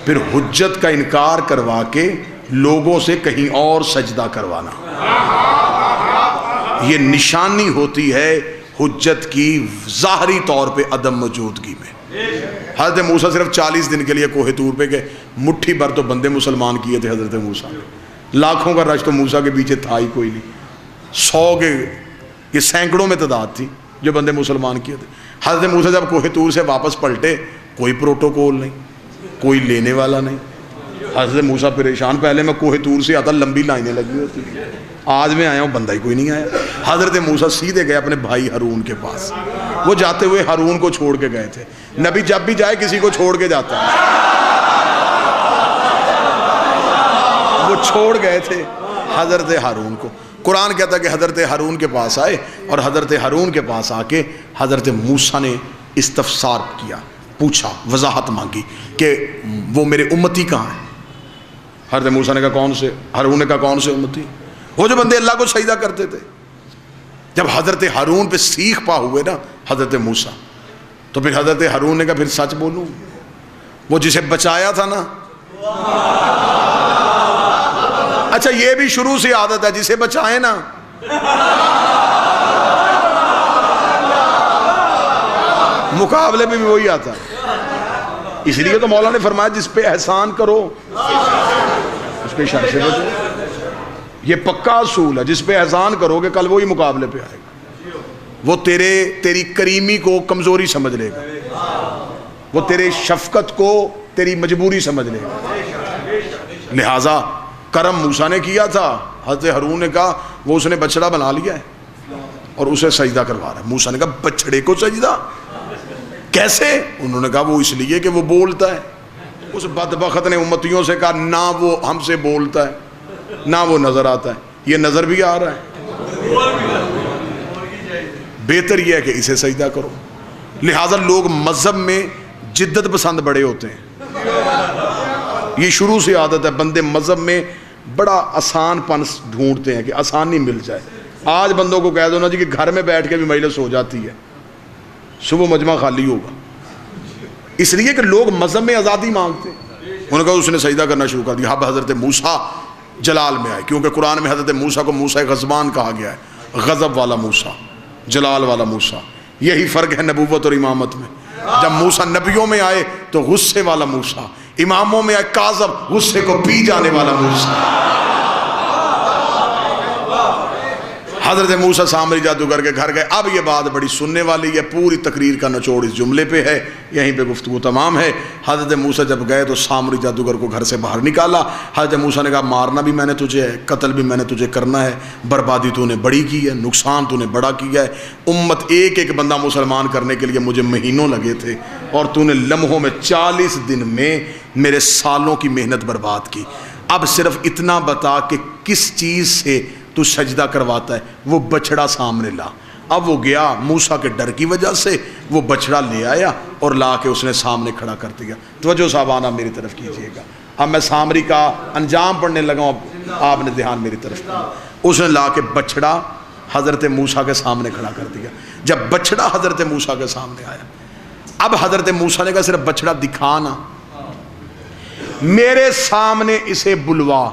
پھر حجت کا انکار کروا کے لوگوں سے کہیں اور سجدہ کروانا. یہ نشانی ہوتی ہے حجت کی ظاہری طور پہ عدم موجودگی میں. حضرت موسیٰ صرف 40 دن کے لیے کوہ طور پہ گئے، مٹھی بھر تو بندے مسلمان کیے تھے حضرت موسیٰ. لاکھوں کا رش تو موسیٰ کے پیچھے تھا ہی کوئی نہیں. 100 کے یہ سینکڑوں میں تعداد تھی جو بندے مسلمان کیے تھے. حضرت موسیٰ جب کوہ طور سے واپس پلٹے، کوئی پروٹوکول نہیں، کوئی لینے والا نہیں. حضرت موسیٰ پریشان، پہلے میں کوہ طور سے آتا لمبی لائنیں لگی ہوتی، آج میں آیا ہوں بندہ ہی کوئی نہیں آیا. حضرت موسیٰ سیدھے گئے اپنے بھائی ہارون کے پاس. وہ جاتے ہوئے ہارون کو چھوڑ کے گئے تھے. نبی جب بھی جائے کسی کو چھوڑ کے جاتا ہے. وہ چھوڑ گئے تھے حضرت ہارون کو. قرآن کہتا ہے کہ حضرت ہارون کے پاس آئے اور حضرت ہارون کے پاس آ کے حضرت موسیٰ نے استفسار کیا، پوچھا، وضاحت مانگی کہ وہ میرے امتی کہاں ہیں. حضرت موسیٰ نے کہا کون سے؟ ہارون نے کہا کون سے امتی؟ وہ جو بندے اللہ کو سجدہ کرتے تھے. جب حضرت ہارون پہ سیخ پا ہوئے نا حضرت موسیٰ، تو پھر حضرت ہارون نے کہا پھر سچ بولوں، وہ جسے بچایا تھا نا. اچھا یہ بھی شروع سے عادت ہے، جسے بچائے نا مقابلے میں بھی وہی آتا ہے. اس لیے تو مولا نے فرمایا جس پہ احسان کرو اس پہ شر سے بچو. یہ پکا اصول ہے، جس پہ احسان کرو گے کل وہی مقابلے پہ آئے گا. وہ تیری کریمی کو کمزوری سمجھ لے گا، وہ تیرے شفقت کو تیری مجبوری سمجھ لے گا. لہٰذا کرم موسیٰ نے کیا تھا، حضرت ہارون نے کہا وہ اس نے بچڑا بنا لیا ہے اور اسے سجدہ کروا رہا ہے. موسیٰ نے کہا بچڑے کو سجدہ کیسے؟ انہوں نے کہا وہ اس لیے کہ وہ بولتا ہے. اس بدبخت نے امتیوں سے کہا نہ وہ ہم سے بولتا ہے نہ وہ نظر آتا ہے. یہ نظر بھی آ رہا ہے بہتر یہ ہے کہ اسے سجدہ کرو. لہٰذا لوگ مذہب میں جدت پسند بڑے ہوتے ہیں. یہ شروع سے عادت ہے, بندے مذہب میں بڑا آسان پن ڈھونڈتے ہیں کہ آسانی مل جائے. آج بندوں کو کہہ دو نا جی کہ گھر میں بیٹھ کے بھی مجلس ہو جاتی ہے, صبح مجمع خالی ہوگا. اس لیے کہ لوگ مذہب میں آزادی مانگتے ہیں. انہوں نے کہا اس نے سجدہ کرنا شروع کر دیا. اب حضرت موسیٰ جلال میں آئے, کیونکہ قرآن میں حضرت موسیٰ کو موسیٰ غضبان کہا گیا ہے, غضب والا موسیٰ, جلال والا موسیٰ. یہی فرق ہے نبوت اور امامت میں. جب موسیٰ نبیوں میں آئے تو غصے والا موسیٰ, اماموں میں آئے کاظم, غصے کو پی جانے والا موسیٰ. حضرت موسیٰ سامری جادوگر کے گھر گئے. اب یہ بات بڑی سننے والی ہے, پوری تقریر کا نچوڑ اس جملے پہ ہے, یہیں پہ گفتگو تمام ہے. حضرت موسیٰ جب گئے تو سامری جادوگر کو گھر سے باہر نکالا. حضرت موسیٰ نے کہا مارنا بھی میں نے تجھے ہے, قتل بھی میں نے تجھے کرنا ہے, بربادی تو نے بڑی کی ہے, نقصان تو نے بڑا کیا ہے. امت ایک ایک بندہ مسلمان کرنے کے لیے مجھے مہینوں لگے تھے, اور تو نے لمحوں میں 40 دن میں میرے سالوں کی محنت برباد کی. اب صرف اتنا بتا کہ کس چیز سے تو سجدہ کرواتا ہے. وہ بچڑا سامنے لا. اب وہ گیا, موسیٰ کے ڈر کی وجہ سے وہ بچڑا لے آیا اور لا کے اس نے سامنے کھڑا کر دیا. توجہ صاحبانہ میری طرف کیجئے گا. اب میں سامری کا انجام پڑھنے لگا ہوں, اب آپ نے دھیان میری طرف کیا. اس نے لا کے بچڑا حضرت موسیٰ کے سامنے کھڑا کر دیا. جب بچڑا حضرت موسیٰ کے سامنے آیا, اب حضرت موسیٰ نے کہا صرف بچڑا دکھانا, میرے سامنے اسے بلوا.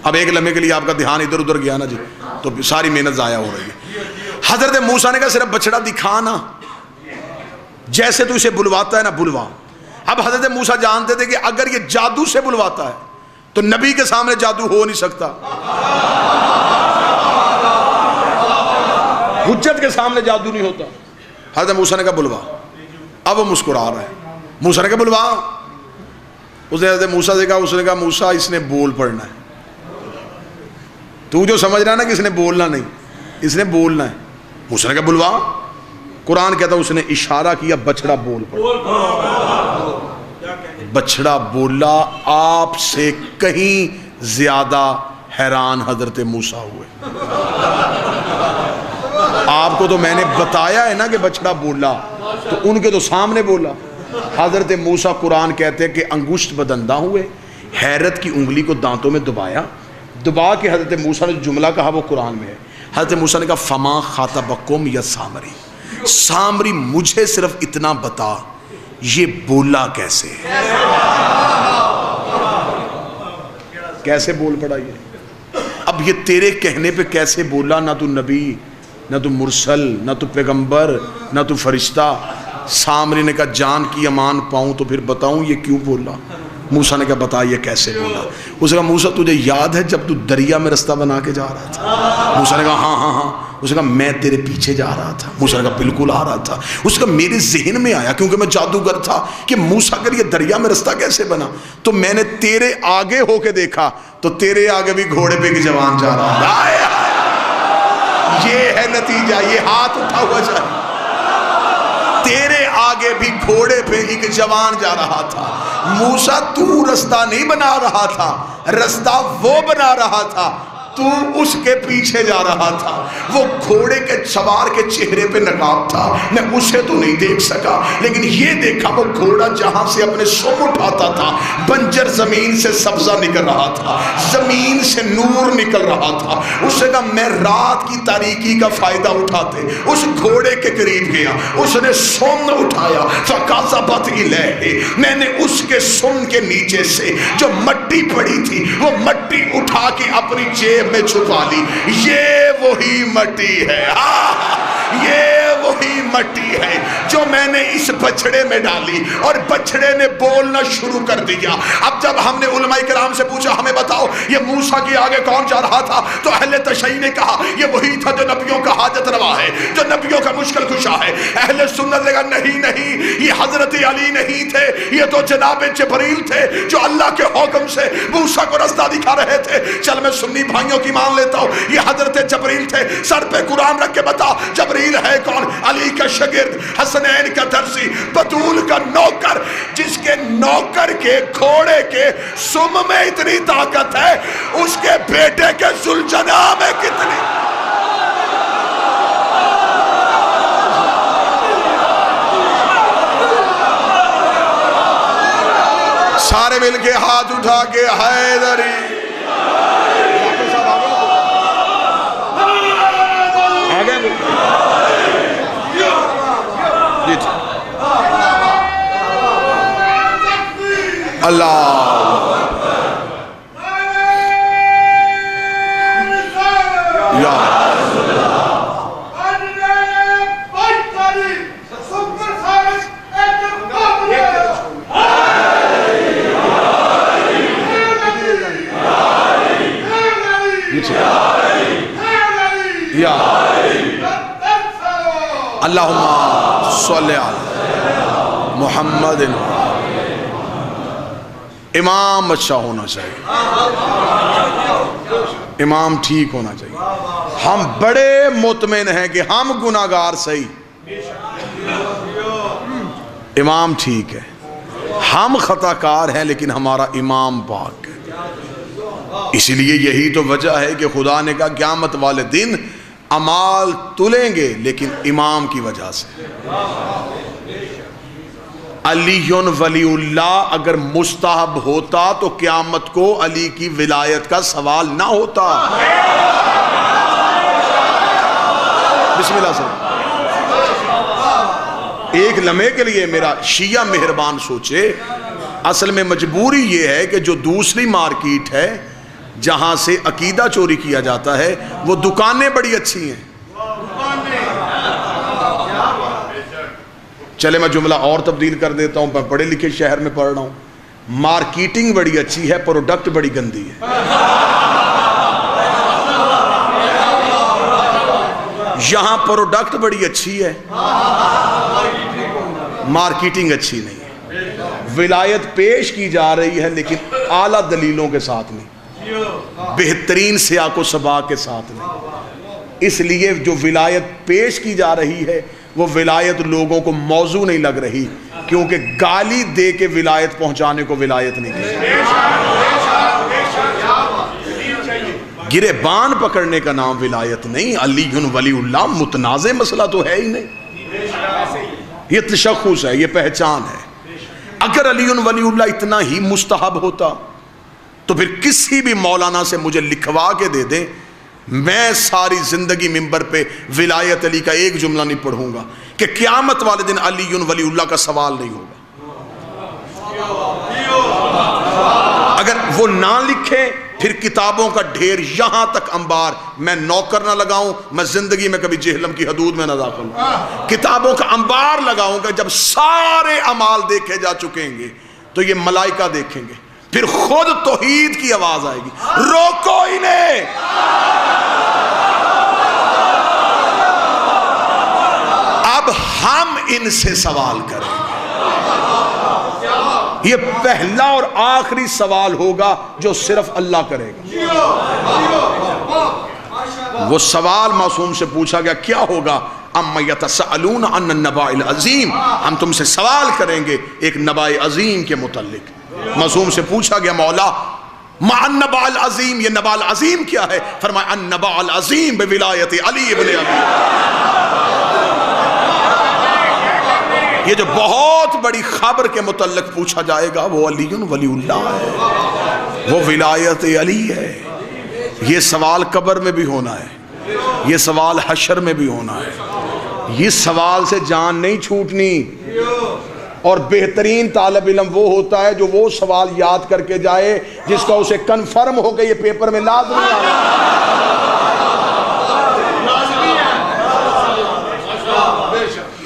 اب ایک لمحے کے لیے آپ کا دھیان ادھر ادھر گیا نا جی, تو ساری محنت ضائع ہو رہی ہے. حضرت موسیٰ نے کہا صرف بچڑا دکھانا, جیسے تو اسے بلواتا ہے نا بلوا. اب حضرت موسیٰ جانتے تھے کہ اگر یہ جادو سے بلواتا ہے تو نبی کے سامنے جادو ہو نہیں سکتا, حجت کے سامنے جادو نہیں ہوتا. حضرت موسیٰ نے کہا بلوا. اب وہ مسکرا رہا ہے. موسیٰ نے کہا بلوا. اس نے حضرت موسیٰ سے کہا, اس نے کہا موسیٰ اس نے بول پڑنا ہے. تو جو سمجھ رہا ہے نا کہ اس نے بولنا نہیں, اس نے بولنا ہے. موسیٰ نے کہا بلوا. قرآن کہتا ہے اس نے اشارہ کیا, بچڑا بول پڑا. بچڑا بولا. آپ سے کہیں زیادہ حیران حضرت موسیٰ ہوئے. آپ کو تو میں نے بتایا ہے نا کہ بچڑا بولا, تو ان کے تو سامنے بولا. حضرت موسیٰ قرآن کہتے ہیں کہ انگشت بدندہ ہوئے, حیرت کی انگلی کو دانتوں میں دبایا, دبا کے حضرت موسیٰ نے جملہ کہا وہ قرآن میں ہے. حضرت موسیٰ نے کہا فما خاطبکم یا سامری, سامری مجھے صرف اتنا بتا یہ بولا کیسے ہے, کیسے بول پڑا یہ. اب یہ تیرے کہنے پہ کیسے بولا, نہ تو نبی, نہ تو مرسل, نہ تو پیغمبر, نہ تو فرشتہ. سامری نے کہا جان کی امان پاؤں تو پھر بتاؤں یہ کیوں بولا. موسیٰ نے کہا بتا یہ کیسے بولا. اس نے کہا موسیٰ تجھے یاد ہے جب تو دریا میں رستہ بنا کے جا رہا تھا. موسیٰ نے کہا ہاں ہاں ہاں. اس نے کہا میں تیرے پیچھے جا رہا تھا. موسیٰ نے کہا بالکل آ رہا تھا. اس کا میرے ذہن میں آیا کیونکہ میں جادوگر تھا کہ موسیٰ اگر یہ دریا میں رستہ کیسے بنا, تو میں نے تیرے آگے ہو کے دیکھا تو تیرے آگے بھی گھوڑے پہ ایک جوان جا رہا تھا. یہ ہے نتیجہ, یہ ہاتھ اٹھا ہوا جائے. تیرے آگے بھی گھوڑے پہ ایک جوان جا رہا تھا. موسیٰ تو رستہ نہیں بنا رہا تھا, رستہ وہ بنا رہا تھا, تو اس کے پیچھے جا رہا تھا. وہ گھوڑے کے سوار کے چہرے پہ نقاب تھا, میں اسے تو نہیں دیکھ سکا, لیکن یہ دیکھا وہ گھوڑا جہاں سے اپنے سم اٹھاتا تھا بنجر زمین سے سبزہ نکل رہا تھا, زمین سے نور نکل رہا تھا. اس نے کہا میں رات کی تاریکی کا فائدہ اٹھاتے اس گھوڑے کے قریب گیا, اس نے سم اٹھایا, فَقَذَبَتْ إِلَيْهِ, میں نے اس کے سم کے نیچے سے جو مٹی پڑی تھی وہ مٹی اٹھا کے اپنی جیب میں چھپا لی. یہ وہی مٹی ہے, یہ وہی مٹی ہے جو میں نے اس بچڑے میں ڈالی, اور بچڑے نے بولنا شروع کر دیا. اب جب ہم نے علماء کرام سے پوچھا ہمیں بتاؤ یہ موسیٰ کے آگے کون جا رہا تھا, تو اہل تشیع نے کہا یہ وہی تھا جو نبیوں کا حاجت روا ہے, جو نبیوں کا مشکل کشا ہے. اہل سنت نے کہا نہیں نہیں, یہ حضرت علی نہیں تھے, یہ تو جناب جبریل تھے جو اللہ کے حکم سے موسیٰ کو رستہ دکھا رہے تھے. چل میں سنی بھائیوں کی مان لیتا ہوں, یہ حضرت جبریل تھے. سر پہ قرآن رکھ کے بتا جبریل ہے کون؟ علی کا شاگرد، حسنین کا درزی، بطول کا نوکر، جس کے نوکر کے گھوڑے کے سم میں اتنی طاقت ہے، اس کے بیٹے کے ذوالجناح میں کتنی؟ سارے مل کے ہاتھ اٹھا کے حیدری اللہ یا اللہم صلی علی محمد۔ امام اچھا ہونا چاہیے، امام ٹھیک ہونا چاہیے۔ ہم بڑے مطمئن ہیں کہ ہم گناہگار صحیح، امام ٹھیک ہے، ہم خطا کار ہیں لیکن ہمارا امام پاک ہے۔ اسی لیے یہی تو وجہ ہے کہ خدا نے کہا قیامت والے دن اعمال تلیں گے لیکن امام کی وجہ سے۔ علی ولی اللہ اگر مستحب ہوتا تو قیامت کو علی کی ولایت کا سوال نہ ہوتا۔ بسم اللہ سے ایک لمحے کے لیے میرا شیعہ مہربان سوچے، اصل میں مجبوری یہ ہے کہ جو دوسری مارکیٹ ہے جہاں سے عقیدہ چوری کیا جاتا ہے وہ دکانیں بڑی اچھی ہیں۔ چلے میں جملہ اور تبدیل کر دیتا ہوں، میں پڑھے لکھے شہر میں پڑھ رہا ہوں، مارکیٹنگ بڑی اچھی ہے، پروڈکٹ بڑی گندی ہے۔ یہاں پروڈکٹ بڑی اچھی ہے، مارکیٹنگ اچھی نہیں ہے۔ ولایت پیش کی جا رہی ہے لیکن اعلیٰ دلیلوں کے ساتھ نہیں، بہترین سیاق و سباق کے ساتھ نہیں۔ اس لیے جو ولایت پیش کی جا رہی ہے وہ ولایت لوگوں کو موضوع نہیں لگ رہی، کیونکہ گالی دے کے ولایت پہنچانے کو ولایت نہیں کی۔ گریبان پکڑنے کا نام ولایت نہیں۔ علی ولی اللہ متنازع مسئلہ تو ہے ہی نہیں، یہ تشخص ہے، یہ پہچان ہے۔ اگر علی ولی اللہ اتنا ہی مستحب ہوتا تو پھر کسی بھی مولانا سے مجھے لکھوا کے دے دیں، میں ساری زندگی ممبر پہ ولایت علی کا ایک جملہ نہیں پڑھوں گا کہ قیامت والے دن علی ولی اللہ کا سوال نہیں ہوگا۔ اگر وہ نہ لکھے پھر کتابوں کا ڈھیر یہاں تک انبار، میں نوکر نہ لگاؤں، میں زندگی میں کبھی جہلم کی حدود میں نہ داخل ہوں، کتابوں کا انبار لگاؤں گا۔ جب سارے اعمال دیکھے جا چکیں گے تو یہ ملائکہ دیکھیں گے، پھر خود توحید کی آواز آئے گی، روکو انہیں۔ اب ہم ان سے سوال کریں گے، یہ پہلا اور آخری سوال ہوگا جو صرف اللہ کرے گا۔ وہ سوال معصوم سے پوچھا گیا کیا ہوگا؟ اَمَّ يَتَسَأَلُونَ عَنَّ النَّبَأِ الْعَظِيمِ، ہم تم سے سوال کریں گے ایک نبأ عظیم کے متعلق۔ معصوم سے پوچھا گیا مولا ما النبأ العظیم، یہ نبأ العظیم کیا ہے؟ فرمایا النبأ العظیم بولایت علی ابن ابی۔ یہ جو بہت بڑی خبر کے متعلق پوچھا جائے گا وہ علی ولی اللہ ہے، وہ ولایت علی ہے۔ یہ سوال قبر میں بھی ہونا ہے، یہ سوال حشر میں بھی ہونا ہے، یہ سوال سے جان نہیں چھوٹنی۔ اور بہترین طالب علم وہ ہوتا ہے جو وہ سوال یاد کر کے جائے جس کا اسے کنفرم ہو کہ یہ پیپر میں لازمی آنا۔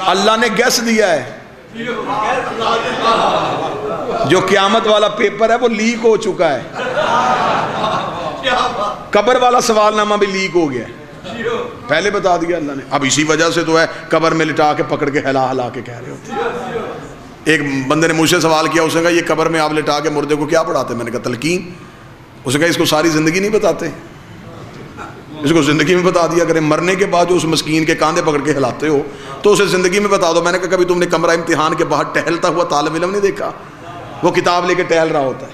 اللہ نے گیس دیا ہے، جو قیامت والا پیپر ہے وہ لیک ہو چکا ہے، قبر والا سوال نامہ بھی لیک ہو گیا ہے، پہلے بتا دیا اللہ نے۔ اب اسی وجہ سے تو ہے قبر میں لٹا کے پکڑ کے ہلا ہلا کے کہہ رہے ہوتے۔ ایک بندے نے مجھ سے سوال کیا، اس نے کہا یہ قبر میں آپ لٹا کے مردے کو کیا پڑھاتے؟ میں نے کہا تلقین۔ اس نے کہا اس کو ساری زندگی نہیں بتاتے؟ اس کو زندگی میں بتا دیا کریں. مرنے کے بعد جو اس مسکین کے کاندھے پکڑ کے ہلاتے ہو تو اسے زندگی میں بتا دو. میں نے کہا کبھی تم نے کمرہ امتحان کے باہر ٹہلتا ہوا طالب علم نہیں دیکھا؟ وہ کتاب لے کے ٹہل رہا ہوتا ہے.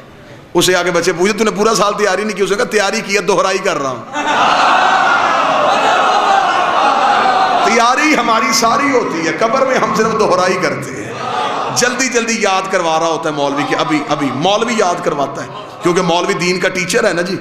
اسے آگے بچے پوچھتے تو نے پورا سال تیاری نہیں کی؟ اسے کہا تیاری کی ہے، دہرائی کر رہا ہوں. تیاری ہماری ساری ہوتی ہے، قبر میں ہم صرف دہرائی کرتے ہیں. جلدی جلدی یاد کروا رہا ہوتا ہے مولوی کہ ابھی مولوی یاد کرواتا ہے، کیونکہ مولوی دین کا ٹیچر ہے نا جی،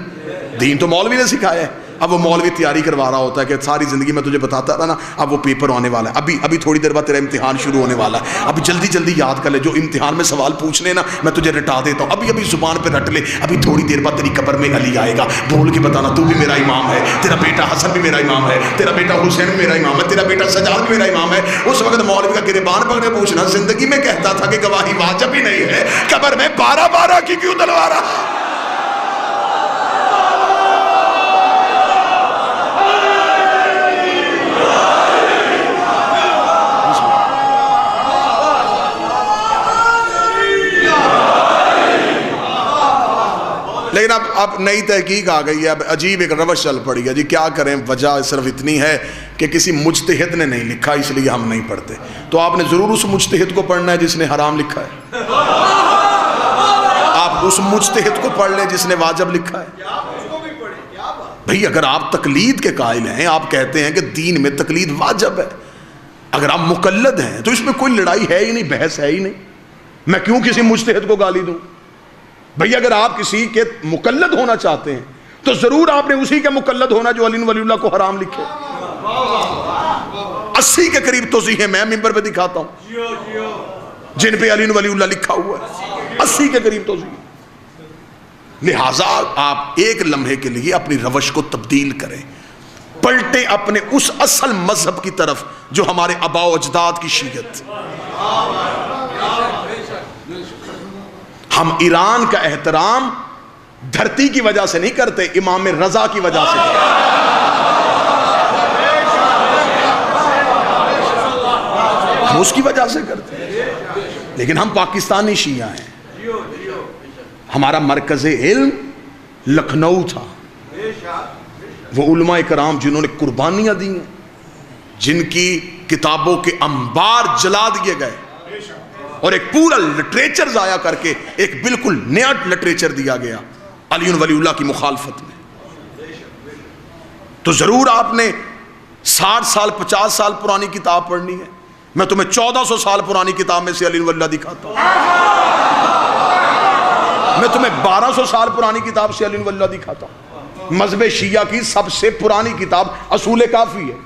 دین تو مولوی نے سکھایا ہے. اب وہ مولوی تیاری کروا رہا ہوتا ہے کہ ساری زندگی میں تجھے بتاتا رہا نا، اب وہ پیپر آنے والا ہے، ابھی تھوڑی دیر بعد تیرا امتحان شروع ہونے والا ہے، اب جلدی جلدی یاد کر لے، جو امتحان میں سوال پوچھنے نا میں تجھے رٹا دیتا ہوں، ابھی زبان پہ رٹ لے، ابھی تھوڑی دیر بعد تیری قبر میں علی آئے گا، بول کے بتانا تو بھی میرا امام ہے، تیرا بیٹا حسن بھی میرا امام ہے، تیرا بیٹا حسین بھی میرا امام ہے، تیرا بیٹا سجاد بھی میرا امام ہے. اس وقت مولوی کا گریبان پکڑ کے پوچھنا، زندگی میں کہتا تھا کہ گواہی واجب ہی نہیں ہے، قبر میں 12 کی کیوں دلوا رہا؟ لیکن اب نئی تحقیق آ گئی ہے، اب عجیب ایک روش چل پڑی ہے جی. کیا کریں، وجہ صرف اتنی ہے کہ کسی مجتہد نے نہیں لکھا، اس لیے ہم نہیں پڑھتے. تو آپ نے ضرور اس مجتہد کو پڑھنا ہے جس نے حرام لکھا ہے. آپ اس مجتہد کو پڑھ لیں جس نے واجب لکھا ہے. بھئی اگر آپ تقلید کے قائل ہیں، آپ کہتے ہیں کہ دین میں تقلید واجب ہے، اگر آپ مقلد ہیں تو اس میں کوئی لڑائی ہے ہی نہیں، بحث ہے ہی نہیں. میں کیوں کسی مجتہد کو گالی دوں؟ بھئی اگر آپ کسی کے مقلد ہونا چاہتے ہیں تو ضرور آپ نے اسی کے مقلد ہونا جو علی ولی اللہ کو حرام لکھے. 80 کے قریب توضیحیں میں ممبر پہ دکھاتا ہوں جن پہ علی ولی اللہ لکھا ہوا ہے، 80 کے قریب توضیح. لہٰذا آپ ایک لمحے کے لیے اپنی روش کو تبدیل کریں، پلٹیں اپنے اس اصل مذہب کی طرف جو ہمارے آباء و اجداد کی شیعت. ہم ایران کا احترام دھرتی کی وجہ سے نہیں کرتے، امام رضا کی وجہ سے. ہم اس کی وجہ سے کرتے ہیں. لیکن ہم پاکستانی شیعہ ہیں. ہمارا مرکز علم لکھنؤ تھا. وہ علماء کرام جنہوں نے قربانیاں دی ہیں، جن کی کتابوں کے انبار جلا دیے گئے اور ایک پورا لٹریچر ضائع کر کے ایک بالکل نیا لٹریچر دیا گیا علی ولی اللہ کی مخالفت میں. تو ضرور آپ نے 60 سال 50 سال پرانی کتاب پڑھنی ہے. میں تمہیں 1400 سال پرانی کتاب میں سے علی ولی اللہ دکھاتا ہوں. میں تمہیں 1200 سال پرانی کتاب سے علی ولی اللہ دکھاتا ہوں. مذہب شیعہ کی سب سے پرانی کتاب اصول کافی ہے،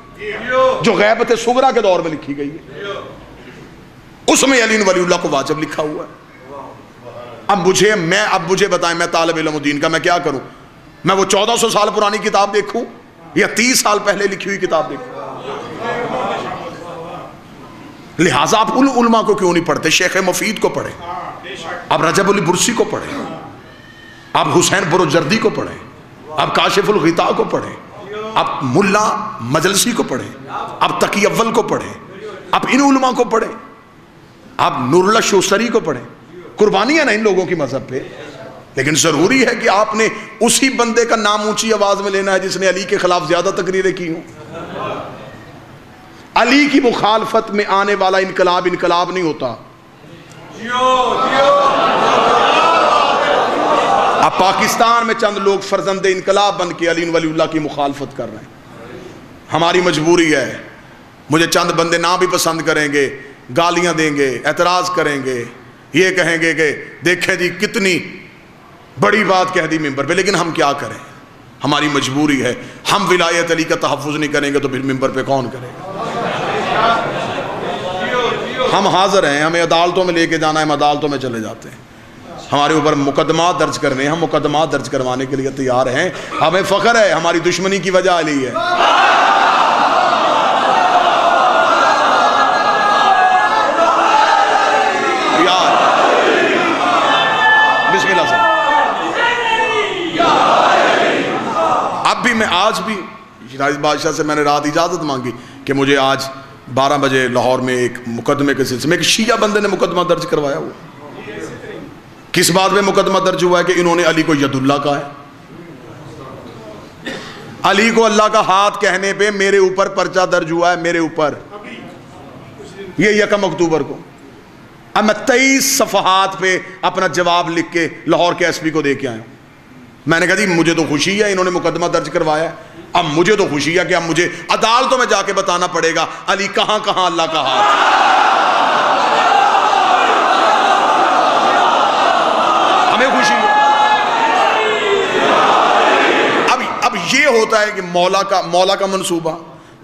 جو غیبت صغریٰ کے دور میں لکھی گئی ہے. اس میں علی ولی اللہ کو واجب لکھا ہوا ہے. اب مجھے بتائیں، میں طالب علم دین کا، میں کیا کروں؟ میں وہ 1400 سال پرانی کتاب دیکھوں یا 30 سال پہلے لکھی ہوئی کتاب دیکھوں؟ لہٰذا آپ ان علماء کو کیوں نہیں پڑھتے؟ شیخ مفید کو پڑھیں، آپ رجب علی برسی کو پڑھیں، آپ حسین بروجردی کو پڑھیں، آپ کاشف الغطاء کو پڑھیں، آپ ملا مجلسی کو پڑھیں، آپ تقی اول کو پڑھیں، آپ ان علماء کو پڑھیں، آپ نور اللہ شوستری کو پڑھیں. قربانیاں نا ان لوگوں کی مذہب پہ. لیکن ضروری ہے کہ آپ نے اسی بندے کا نام اونچی آواز میں لینا ہے جس نے علی کے خلاف زیادہ تقریریں کی ہوں. علی کی مخالفت میں آنے والا انقلاب نہیں ہوتا. اب پاکستان میں چند لوگ فرزند انقلاب بن کے علی ولی اللہ کی مخالفت کر رہے ہیں. ہماری مجبوری ہے. مجھے چند بندے نہ بھی پسند کریں گے، گالیاں دیں گے، اعتراض کریں گے، یہ کہیں گے کہ دیکھیں جی کتنی بڑی بات کہہ دی ممبر پہ، لیکن ہم کیا کریں؟ ہماری مجبوری ہے. ہم ولایت علی کا تحفظ نہیں کریں گے تو پھر ممبر پہ کون کرے گا؟ ہم حاضر ہیں، ہمیں عدالتوں میں لے کے جانا ہے، ہم عدالتوں میں چلے جاتے ہیں. ہمارے اوپر مقدمات درج کرنے، ہم مقدمات درج کروانے کے لیے تیار ہیں. ہمیں فخر ہے، ہماری دشمنی کی وجہ علی ہے. بسم اللہ سے. اب بھی میں آج بھی شیراز بادشاہ سے میں نے رات اجازت مانگی کہ مجھے آج 12 بجے لاہور میں ایک مقدمے کے سلسلے میں ایک شیعہ بندے نے مقدمہ درج کروایا ہوا. کس بات میں مقدمہ درج ہوا ہے؟ کہ انہوں نے علی کو ید اللہ کہا ہے. علی کو اللہ کا ہاتھ کہنے پہ میرے اوپر پرچہ درج ہوا ہے، میرے اوپر، یہ 1 اکتوبر کو۔ اب میں 23 صفحات پہ اپنا جواب لکھ کے لاہور کے ایس پی کو دے کے آیا ہوں۔ میں نے کہا جی مجھے تو خوشی ہے، انہوں نے مقدمہ درج کروایا ہے، اب مجھے تو خوشی ہے کہ اب مجھے عدالتوں میں جا کے بتانا پڑے گا علی کہاں کہاں اللہ کا ہاتھ۔ ہمیں خوشی ہے۔ اب یہ ہوتا ہے کہ مولا کا منصوبہ،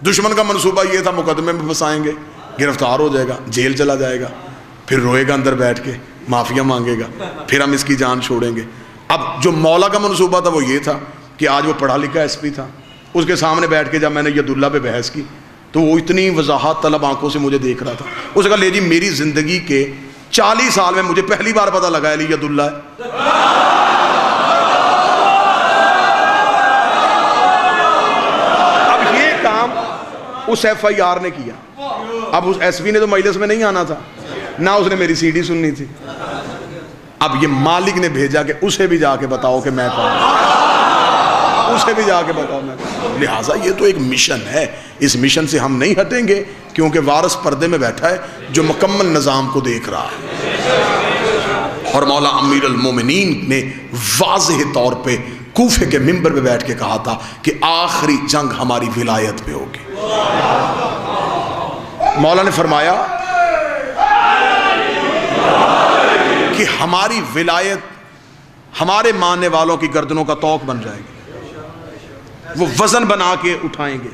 دشمن کا منصوبہ یہ تھا مقدمے میں پھنسائیں گے، گرفتار ہو جائے گا، جیل چلا جائے گا، پھر روئے گا اندر بیٹھ کے، معافیا مانگے گا، پھر ہم اس کی جان چھوڑیں گے۔ اب جو مولا کا منصوبہ تھا وہ یہ تھا کہ آج وہ پڑھا لکھا ایس پی تھا، اس کے سامنے بیٹھ کے جب میں نے عبداللہ پہ بحث کی تو وہ اتنی وضاحت طلب آنکھوں سے مجھے دیکھ رہا تھا۔ اس نے کہا لے جی میری زندگی کے 40 سال میں مجھے پہلی بار پتہ لگا علی عبداللہ ہے۔ اب یہ کام اس ایف آئی آر نے کیا۔ اب اس ایس پی نے تو مجلس میں نہیں آنا تھا، نہ اس نے میری سی ڈی سننی تھی۔ اب یہ مالک نے بھیجا کہ اسے بھی جا کے بتاؤ کہ میں کون، اسے بھی جا کے بتاؤ میں کون۔ لہٰذا یہ تو ایک مشن ہے، اس مشن سے ہم نہیں ہٹیں گے، کیونکہ وارث پردے میں بیٹھا ہے جو مکمل نظام کو دیکھ رہا ہے۔ اور مولا امیر المومنین نے واضح طور پہ کوفے کے منبر پہ بیٹھ کے کہا تھا کہ آخری جنگ ہماری ولایت پہ ہوگی۔ مولا نے فرمایا کہ ہماری ولایت ہمارے ماننے والوں کی گردنوں کا توق بن جائے گی، وہ وزن بنا کے اٹھائیں گے،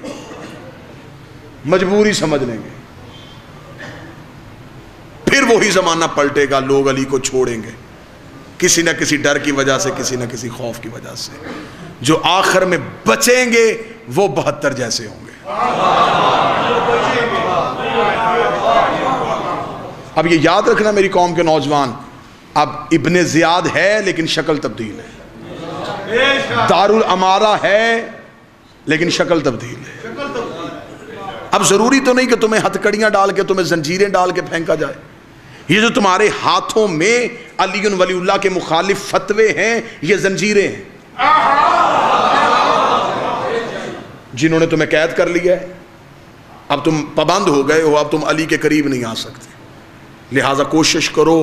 مجبوری سمجھ لیں گے، پھر وہی زمانہ پلٹے گا، لوگ علی کو چھوڑیں گے کسی نہ کسی ڈر کی وجہ سے، کسی نہ کسی خوف کی وجہ سے۔ جو آخر میں بچیں گے وہ 72 جیسے ہوں گے۔ اب یہ یاد رکھنا میری قوم کے نوجوان، اب ابن زیاد ہے لیکن شکل تبدیل ہے، دارالامارہ ہے لیکن شکل تبدیل ہے۔ اب ضروری تو نہیں کہ تمہیں ہتھکڑیاں ڈال کے، تمہیں زنجیریں ڈال کے پھینکا جائے۔ یہ جو تمہارے ہاتھوں میں علی ولی اللہ کے مخالف فتوے ہیں، یہ زنجیریں ہیں جنہوں نے تمہیں قید کر لیا ہے۔ اب تم پابند ہو گئے ہو، اب تم علی کے قریب نہیں آ سکتے۔ لہٰذا کوشش کرو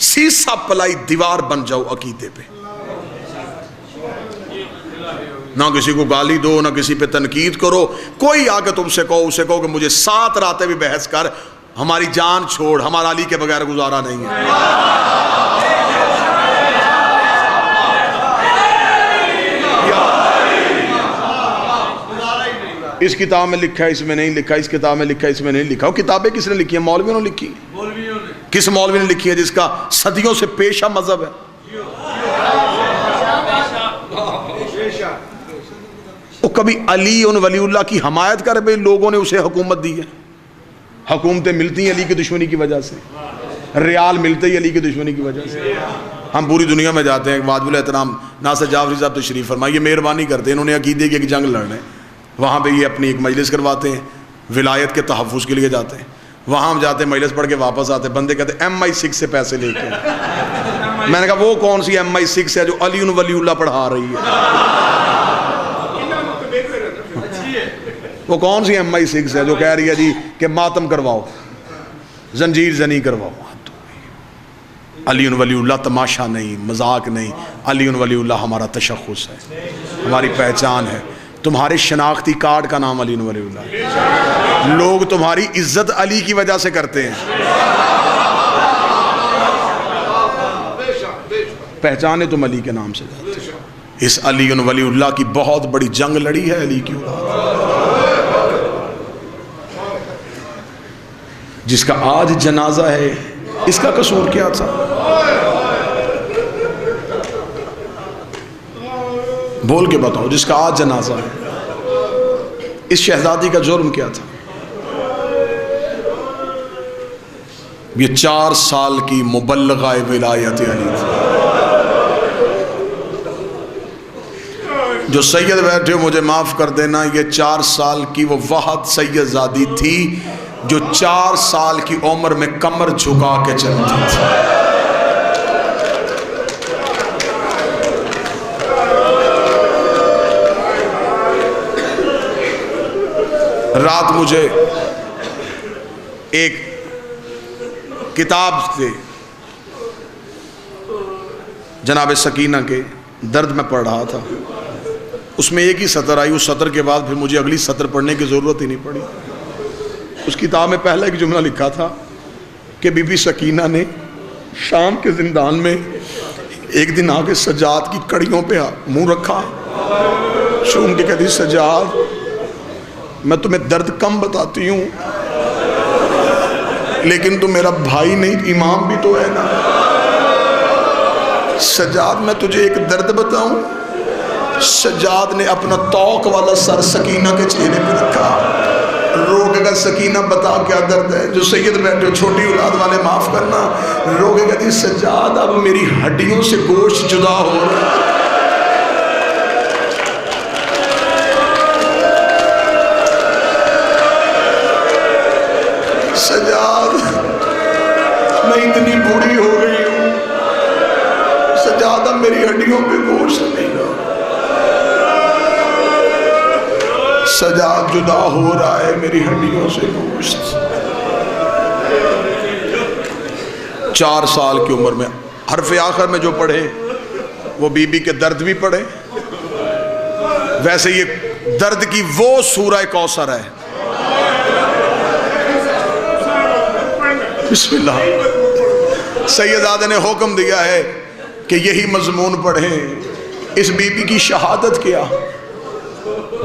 سیسا پلائی دیوار بن جاؤ عقیدے پہ، نہ کسی کو گالی دو، نہ کسی پہ تنقید کرو۔ کوئی آ کے تم سے کہو، اسے کہو کہ مجھے 7 راتیں بھی بحث کر، ہماری جان چھوڑ، ہمارا علی کے بغیر گزارا نہیں ہے۔ اس کتاب میں لکھا ہے، اس میں نہیں لکھا، اس کتاب میں لکھا ہے، اس میں نہیں لکھا۔ وہ کتابیں کس نے لکھی ہیں؟ مولویوں نے لکھی ہیں۔ کس مولوی نے لکھی ہے جس کا صدیوں سے پیشہ مذہب ہے؟ وہ کبھی علی ولی اللہ کی حمایت کر بھئی لوگوں نے اسے حکومت دی ہے۔ حکومتیں ملتی ہیں علی کی دشمنی کی وجہ سے، ریال ملتے ہی علی کی دشمنی کی وجہ سے۔ ہم پوری دنیا میں جاتے ہیں، واجب الاحترام ناصر جعفری صاحب تشریف فرمائے، یہ مہربانی کرتے ہیں، انہوں نے عقیدے کی ایک جنگ لڑنا ہے، وہاں پہ یہ اپنی ایک مجلس کرواتے ہیں، ولایت کے تحفظ کے لیے جاتے ہیں، وہاں ہم جاتے ہیں، مجلس پڑھ کے واپس آتے ہیں، بندے کہتے ہیں MI6 سے پیسے لے کے۔ میں نے کہا وہ کون سی MI6 ہے جو علی ولی اللہ پڑھا رہی ہے؟ وہ کون سی MI6 ہے جو کہہ رہی ہے جی کہ ماتم کرواؤ، زنجیر زنی کرواؤ؟ علی ولی اللہ تماشا نہیں، مذاق نہیں، علی ولی اللہ ہمارا تشخص ہے، ہماری پہچان ہے۔ تمہارے شناختی کارڈ کا نام علی ولی اللہ ہے۔ لوگ تمہاری عزت علی کی وجہ سے کرتے ہیں، پہچانے تم علی کے نام سے جاتے ہیں۔ اس علی ولی اللہ کی بہت بڑی جنگ لڑی ہے علی کی اولاد، جس کا آج جنازہ ہے، اس کا قصور کیا تھا؟ بول کے بتاؤ، جس کا آج جنازہ ہے، اس شہزادی کا جرم کیا تھا؟ یہ 4 سال کی مبلغہ ولایت علی تھی۔ جو سید بیٹھے ہو مجھے معاف کر دینا، یہ 4 سال کی وہ واحد سید زادی تھی جو 4 سال کی عمر میں کمر جھکا کے چلتی تھی۔ رات مجھے ایک کتاب سے جناب سکینہ کے درد میں پڑھ رہا تھا، اس میں ایک ہی سطر آئی، اس سطر کے بعد پھر مجھے اگلی سطر پڑھنے کی ضرورت ہی نہیں پڑی۔ اس کتاب میں پہلا ایک جملہ لکھا تھا کہ بی بی سکینہ نے شام کے زندان میں ایک دن آ کے سجاد کی کڑیوں پہ منہ رکھا، چوم کے کہتی سجاد میں تمہیں درد کم بتاتی ہوں لیکن تو میرا بھائی نہیں، امام بھی تو ہے نا، سجاد میں تجھے ایک درد بتاؤں؟ سجاد نے اپنا توق والا سر سکینہ کے چہرے پہ رکھا، رو کے کہا سکینہ بتا کیا درد ہے؟ جو سید بیٹھے چھوٹی اولاد والے معاف کرنا، رو کے کہتی سجاد اب میری ہڈیوں سے گوشت جدا ہو رہا ہے۔ سجاد میں اتنی بوڑھی ہو گئی ہوں، سجاد اب میری ہڈیوں پہ گوشت نہیں رہا، سجاد جدا ہو رہا ہے میری ہڈیوں سے گوشت۔ 4 سال کی عمر میں حرف آخر میں جو پڑھے وہ بی بی کے درد بھی پڑھے، ویسے یہ درد کی وہ سورہ کوثر ہے۔ بسم اللہ۔ سیدزادے نے حکم دیا ہے کہ یہی مضمون پڑھیں۔ اس بی بی کی شہادت کیا،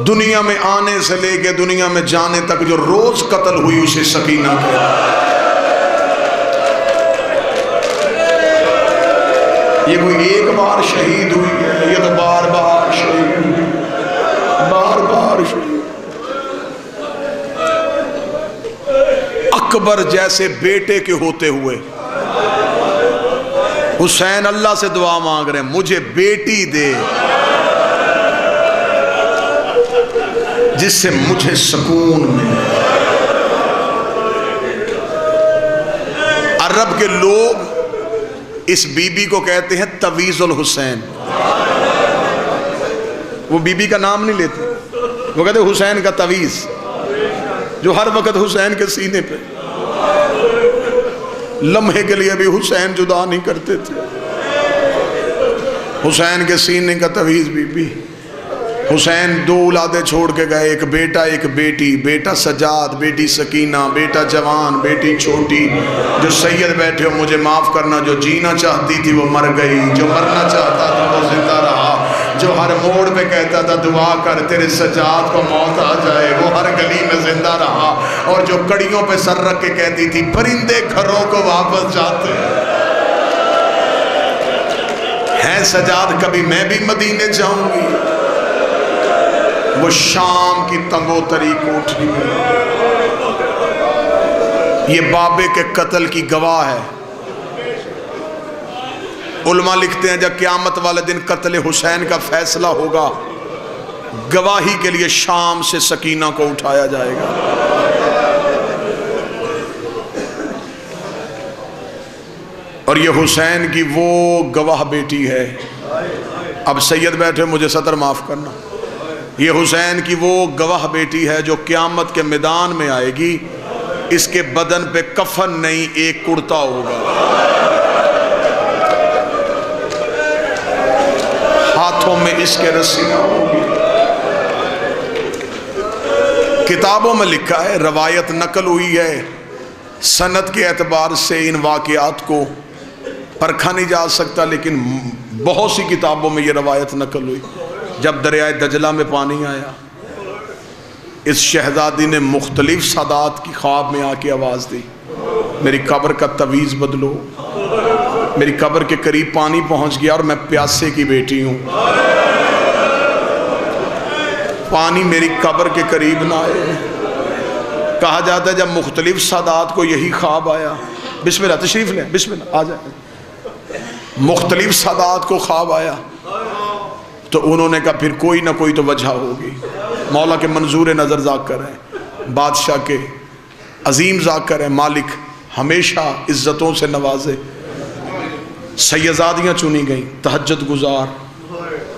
دنیا میں آنے سے لے کے دنیا میں جانے تک جو روز قتل ہوئی اسے سکینہ کیا۔ یہ کوئی ایک بار شہید ہوئی ہے، یہ تو بار بار شہید ہوئی، بار بار شہید۔ اکبر جیسے بیٹے کے ہوتے ہوئے حسین اللہ سے دعا مانگ رہے ہیں مجھے بیٹی دے جس سے مجھے سکون ملے۔ عرب کے لوگ اس بی بی کو کہتے ہیں تویز الحسین، وہ بی بی کا نام نہیں لیتے، وہ کہتے ہیں حسین کا تویز، جو ہر وقت حسین کے سینے پہ لمحے کے لیے بھی حسین جدا نہیں کرتے تھے۔ حسین کے سینے کا تویز بی بی۔ حسین 2 اولادیں چھوڑ کے گئے، ایک بیٹا ایک بیٹی، بیٹا سجاد، بیٹی سکینہ، بیٹا جوان، بیٹی چھوٹی۔ جو سید بیٹھے ہو مجھے معاف کرنا، جو جینا چاہتی تھی وہ مر گئی، جو مرنا چاہتا تھا وہ زندہ رہا، جو ہر موڑ پہ کہتا تھا دعا کر تیرے سجاد کو موت آ جائے وہ ہر گلی میں زندہ رہا، اور جو کڑیوں پہ سر رکھ کے کہتی تھی پرندے گھروں کو واپس جاتے ہیں سجاد کبھی میں بھی مدینے جاؤں گی، وہ شام کی تنگو تری کوٹھی میں یہ بابے کے قتل کی گواہ ہے۔ علماء لکھتے ہیں جب قیامت والے دن قتل حسین کا فیصلہ ہوگا، گواہی کے لیے شام سے سکینہ کو اٹھایا جائے گا۔ اور یہ حسین کی وہ گواہ بیٹی ہے۔ اب سید بیٹھے مجھے سطر معاف کرنا، یہ حسین کی وہ گواہ بیٹی ہے جو قیامت کے میدان میں آئے گی، اس کے بدن پہ کفن نہیں ایک کرتا ہوگا، ہاتھوں میں اس کے رسیاں ہوگی۔ کتابوں میں لکھا ہے، روایت نقل ہوئی ہے، سند کے اعتبار سے ان واقعات کو پرکھا نہیں جا سکتا، لیکن بہت سی کتابوں میں یہ روایت نقل ہوئی۔ جب دریائے دجلہ میں پانی آیا، اس شہزادی نے مختلف سادات کی خواب میں آ کے آواز دی، میری قبر کا تویز بدلو، میری قبر کے قریب پانی پہنچ گیا اور میں پیاسے کی بیٹی ہوں، پانی میری قبر کے قریب نہ آئے۔ کہا جاتا ہے جب مختلف سادات کو یہی خواب آیا، بسم اللہ تشریف لیں، بسم اللہ آ جائیں، مختلف سادات کو خواب آیا تو انہوں نے کہا پھر کوئی نہ کوئی تو وجہ ہوگی، مولا کے منظور نظر ذاکر ہیں، بادشاہ کے عظیم ذاکر ہیں، مالک ہمیشہ عزتوں سے نوازے۔ سیدزادیاں چنی گئیں، تہجد گزار،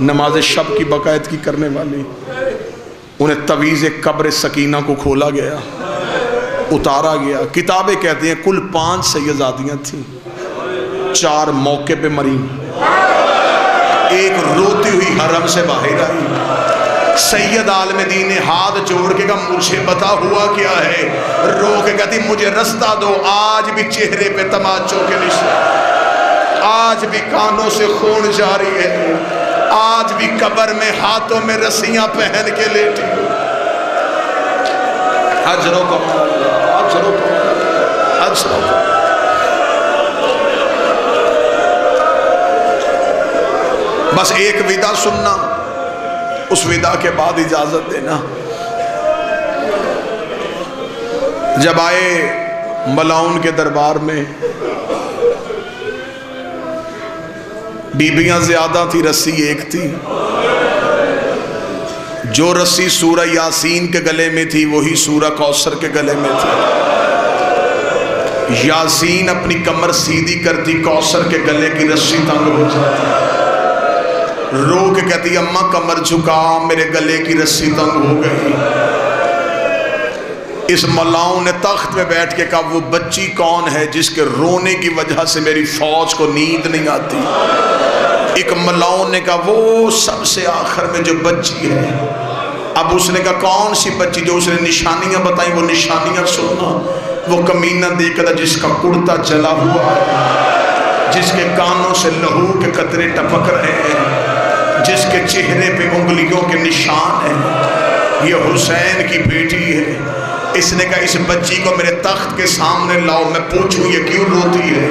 نماز شب کی باقاعدگی کرنے والی، انہیں تویز قبر سکینہ کو کھولا گیا، اتارا گیا۔ کتابیں کہتے ہیں کل 5 سیدزادیاں تھیں، 4 موقع پہ مری، ایک روتی ہوئی حرم سے باہر آئی۔ سید عالم دین نے ہاتھ جوڑ کے کہا مجھے بتا ہوا کیا ہے؟ رو کے کہتی مجھے رستہ دو، آج بھی چہرے پہ تماچوں کے نشان، آج بھی کانوں سے خون جاری ہے، آج بھی قبر میں ہاتھوں میں رسیاں پہن کے لیٹی۔ اجروں کو بس ایک ودا سننا، اس ودا کے بعد اجازت دینا۔ جب آئے ملاؤن کے دربار میں، بیبیاں زیادہ تھی، رسی ایک تھی۔ جو رسی سورہ یاسین کے گلے میں تھی وہی سورہ کوثر کے گلے میں تھی۔ یاسین اپنی کمر سیدھی کرتی، کوثر کے گلے کی رسی تنگ ہو جاتی۔ رو کے کہتی اماں کمر جھکا، میرے گلے کی رسی تنگ ہو گئی۔ اس ملاؤں نے تخت میں بیٹھ کے کہا وہ بچی کون ہے جس کے رونے کی وجہ سے میری فوج کو نیند نہیں آتی؟ ایک ملاؤں نے کہا وہ سب سے آخر میں جو بچی ہے۔ اب اس نے کہا کون سی بچی؟ جو اس نے نشانیاں بتائیں وہ نشانیاں سننا۔ وہ کمینہ دیکھا جس کا کرتا جلا ہوا ہے، جس کے کانوں سے لہو کے قطرے ٹپک رہے ہیں، جس کے چہرے پہ انگلیوں کے نشان ہیں، یہ حسین کی بیٹی ہے۔ اس نے کہا اس بچی کو میرے تخت کے سامنے لاؤ، میں پوچھوں یہ کیوں روتی ہے۔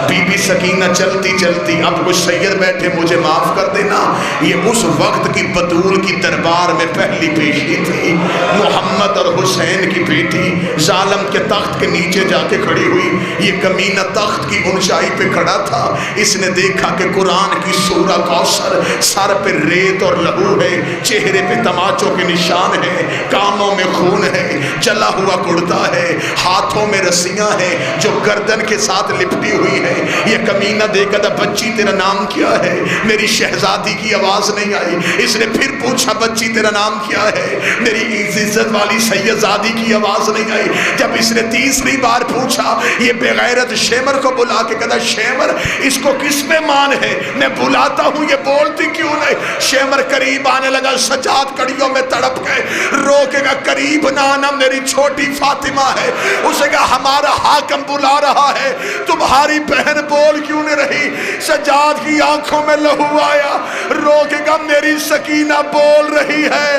بی بی سکینہ چلتی چلتی اب کچھ سید بیٹھے مجھے معاف کر دینا، یہ اس وقت کی بطول کی دربار میں پہلی پیشی تھی، محمد اور حسین کی بیٹی ظالم کے تخت کے نیچے جا کے کھڑی ہوئی۔ یہ کمینہ تخت کی اونچائی پہ کھڑا تھا، اس نے دیکھا کہ قرآن کی سورہ کوثر، سر پہ ریت اور لہو ہے، چہرے پہ تماچوں کے نشان ہے، کانوں میں خون ہے، جلا ہوا کرتا ہے، ہاتھوں میں رسیاں ہیں جو گردن کے ساتھ لپٹی ہوئی ہے۔ یہ کمینہ دیکھا تھا بچی تیرا نام کیا ہے؟ میری شہزادی کی آواز نہیں آئی۔ اس نے پھر پوچھا بچی تیرا نام کیا ہے؟ میری عزت والی سیدزادی کی آواز نہیں آئی۔ جب اس نے تیسری بار پوچھا یہ بغیرت شیمر کو بلا کے کہتا شیمر اس کو کس پہ مان ہے؟ میں بلاتا ہوں یہ بولتی کیوں نہیں؟ شیمر قریب آنے لگا، سجاد کڑیوں میں تڑپ گئے، رو کے کہا قریب نہ آنا، میری چھوٹی فاطمہ ہے۔ اسے کہا ہمارا حاکم بلا رہا ہے، تمہاری بہن بول کیوں نہیں رہی؟ سجاد کی آنکھوں میں لہو آیا، رو کے کہا میری سکینہ بول رہی ہے،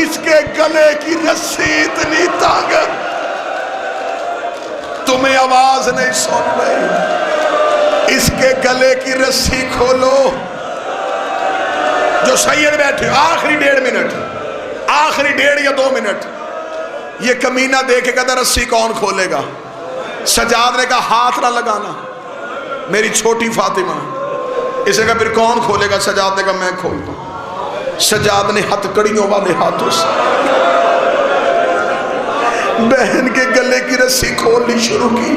اس کے گلے کی رسی اتنی تنگ تمہیں آواز نہیں سن رہی، اس کے گلے کی رسی کھولو۔ جو سید بیٹھے آخری 1.5 منٹ، آخری 1.5 یا 2 منٹ، یہ کمینہ دیکھے گا تو رسی کون کھولے گا؟ سجاد نے کہا ہاتھ نہ لگانا، میری چھوٹی فاطمہ۔ اسے کہا پھر کون کھولے گا؟ سجاد نے کہا میں کھولتا ہوں۔ سجاد نے ہتھ کڑیوں والے ہاتھوں سے بہن کے گلے کی رسی کھولنی شروع کی،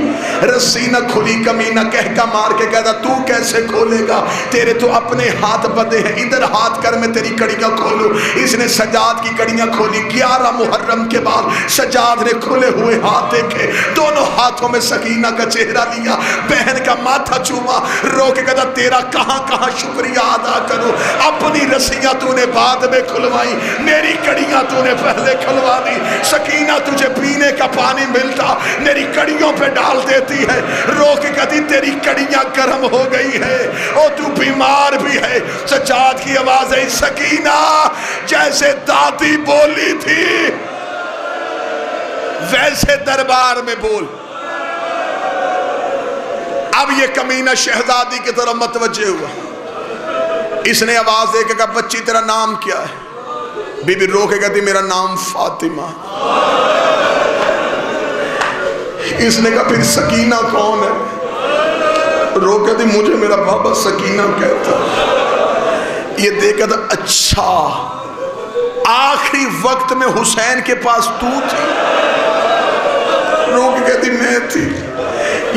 رسی نہ کھلی۔ کمینہ کہکا مار کے کہتا تو کیسے کھولے گا؟ تیرے تو اپنے ہاتھ بدے ہیں، ادھر ہاتھ کر میں تیری کڑیاں کھولوں۔ اس نے سجاد کی کڑیاں کھولی۔ 11 محرم کے بعد سجاد نے کھلے ہوئے ہاتھ دیکھے، دونوں ہاتھوں میں سکینہ کا چہرہ لیا، بہن کا ماتھا چوما، رو کے کہتا تیرا کہاں کہاں شکریہ ادا کروں، اپنی رسیاں تو نے بعد میں کھلوائی، میری کڑیاں تو نے پہلے کھلوا دی۔ سکینہ تجھے پینے کا پانی ملتا میری کڑیوں پہ ڈال دیتی ہے، رو کے کہتی تیری کڑیاں گرم ہو گئی ہے، او تو بیمار بھی ہے۔ سجاد کی آواز ہے سکینہ جیسے دادی بولی تھی ویسے دربار میں بول۔ اب یہ کمینہ شہزادی کی طرف متوجہ ہوا، اس نے آواز دے کے کہا بچی تیرا نام کیا ہے؟ بی بی رو کے کہتی میرا نام فاطمہ۔ اس نے کہا پھر سکینہ کون ہے؟ رو کہتی مجھے میرا بابا سکینہ کہتا۔ یہ دیکھا تھا اچھا آخری وقت میں حسین کے پاس تو تھی؟ رو کے کہتی میں تھی۔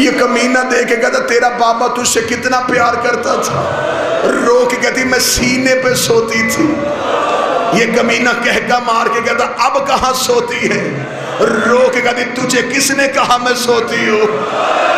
یہ کمینہ دیکھے کہتا تیرا بابا تجھ سے کتنا پیار کرتا تھا؟ رو کے کہتی میں سینے پہ سوتی تھی۔ یہ کمینہ کہکا مار کے کہتا اب کہاں سوتی ہے؟ رو کے کہتی تجھے کس نے کہا میں سوتی ہوں؟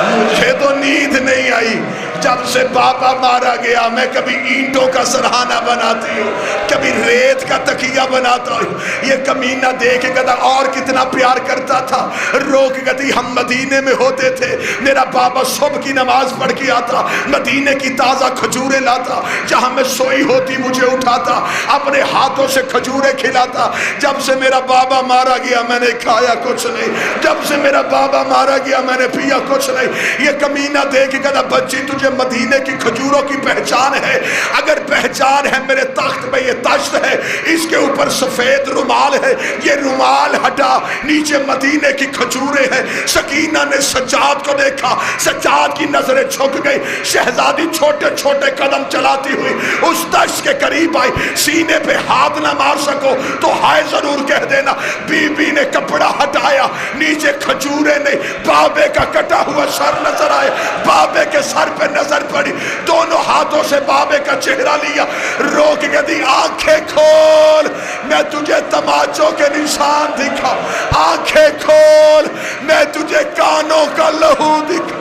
مجھے تو نیند نہیں آئی، جب سے بابا مارا گیا میں کبھی اینٹوں کا سرہانہ بناتی ہوں، کبھی ریت کا تکیہ بناتا ہوں۔ یہ کمینہ دیکھ کے کہتا اور کتنا پیار کرتا تھا، رو کے کہتی ہم مدینے میں ہوتے تھے، میرا بابا صبح کی نماز پڑھ کے آتا، مدینے کی تازہ کھجوریں لاتا، جہاں میں سوئی ہوتی مجھے اٹھاتا، اپنے ہاتھوں سے کھجوریں کھلاتا۔ جب سے میرا بابا مارا گیا میں نے کھایا کچھ نہیں، جب سے میرا بابا مارا گیا میں نے پیا کچھ نہیں۔ یہ کمینہ دیکھ کے کہتا بچی تجھے مدینے کی کھجوروں کی پہچان ہے؟ اگر پہچان ہے میرے تخت میں یہ تشت ہے، اس کے اوپر سفید رومال ہے، یہ رومال ہٹا، نیچے مدینے کی کھجوریں ہیں۔ سکینہ نے سجاد کو دیکھا، سجاد کی نظریں جھک گئی، شہزادی چھوٹے چھوٹے قدم چلاتی ہوئی اس تشت کے قریب آئی۔ سینے پہ ہاتھ نہ مار سکو تو ہائے ضرور کہہ دینا۔ بی بی نے کپڑا ہٹایا، نیچے کھجوریں نہیں، بابے کا کٹا ہوا سر نظر آیا، بابے کے سر پہ نظر پڑی، دونوں ہاتھوں سے بابے کا چہرہ لیا، رو کے کہتی آنکھیں کھول میں تجھے تماچوں کے نشان دکھا، آنکھیں کھول میں تجھے کانوں کا لہو دکھا۔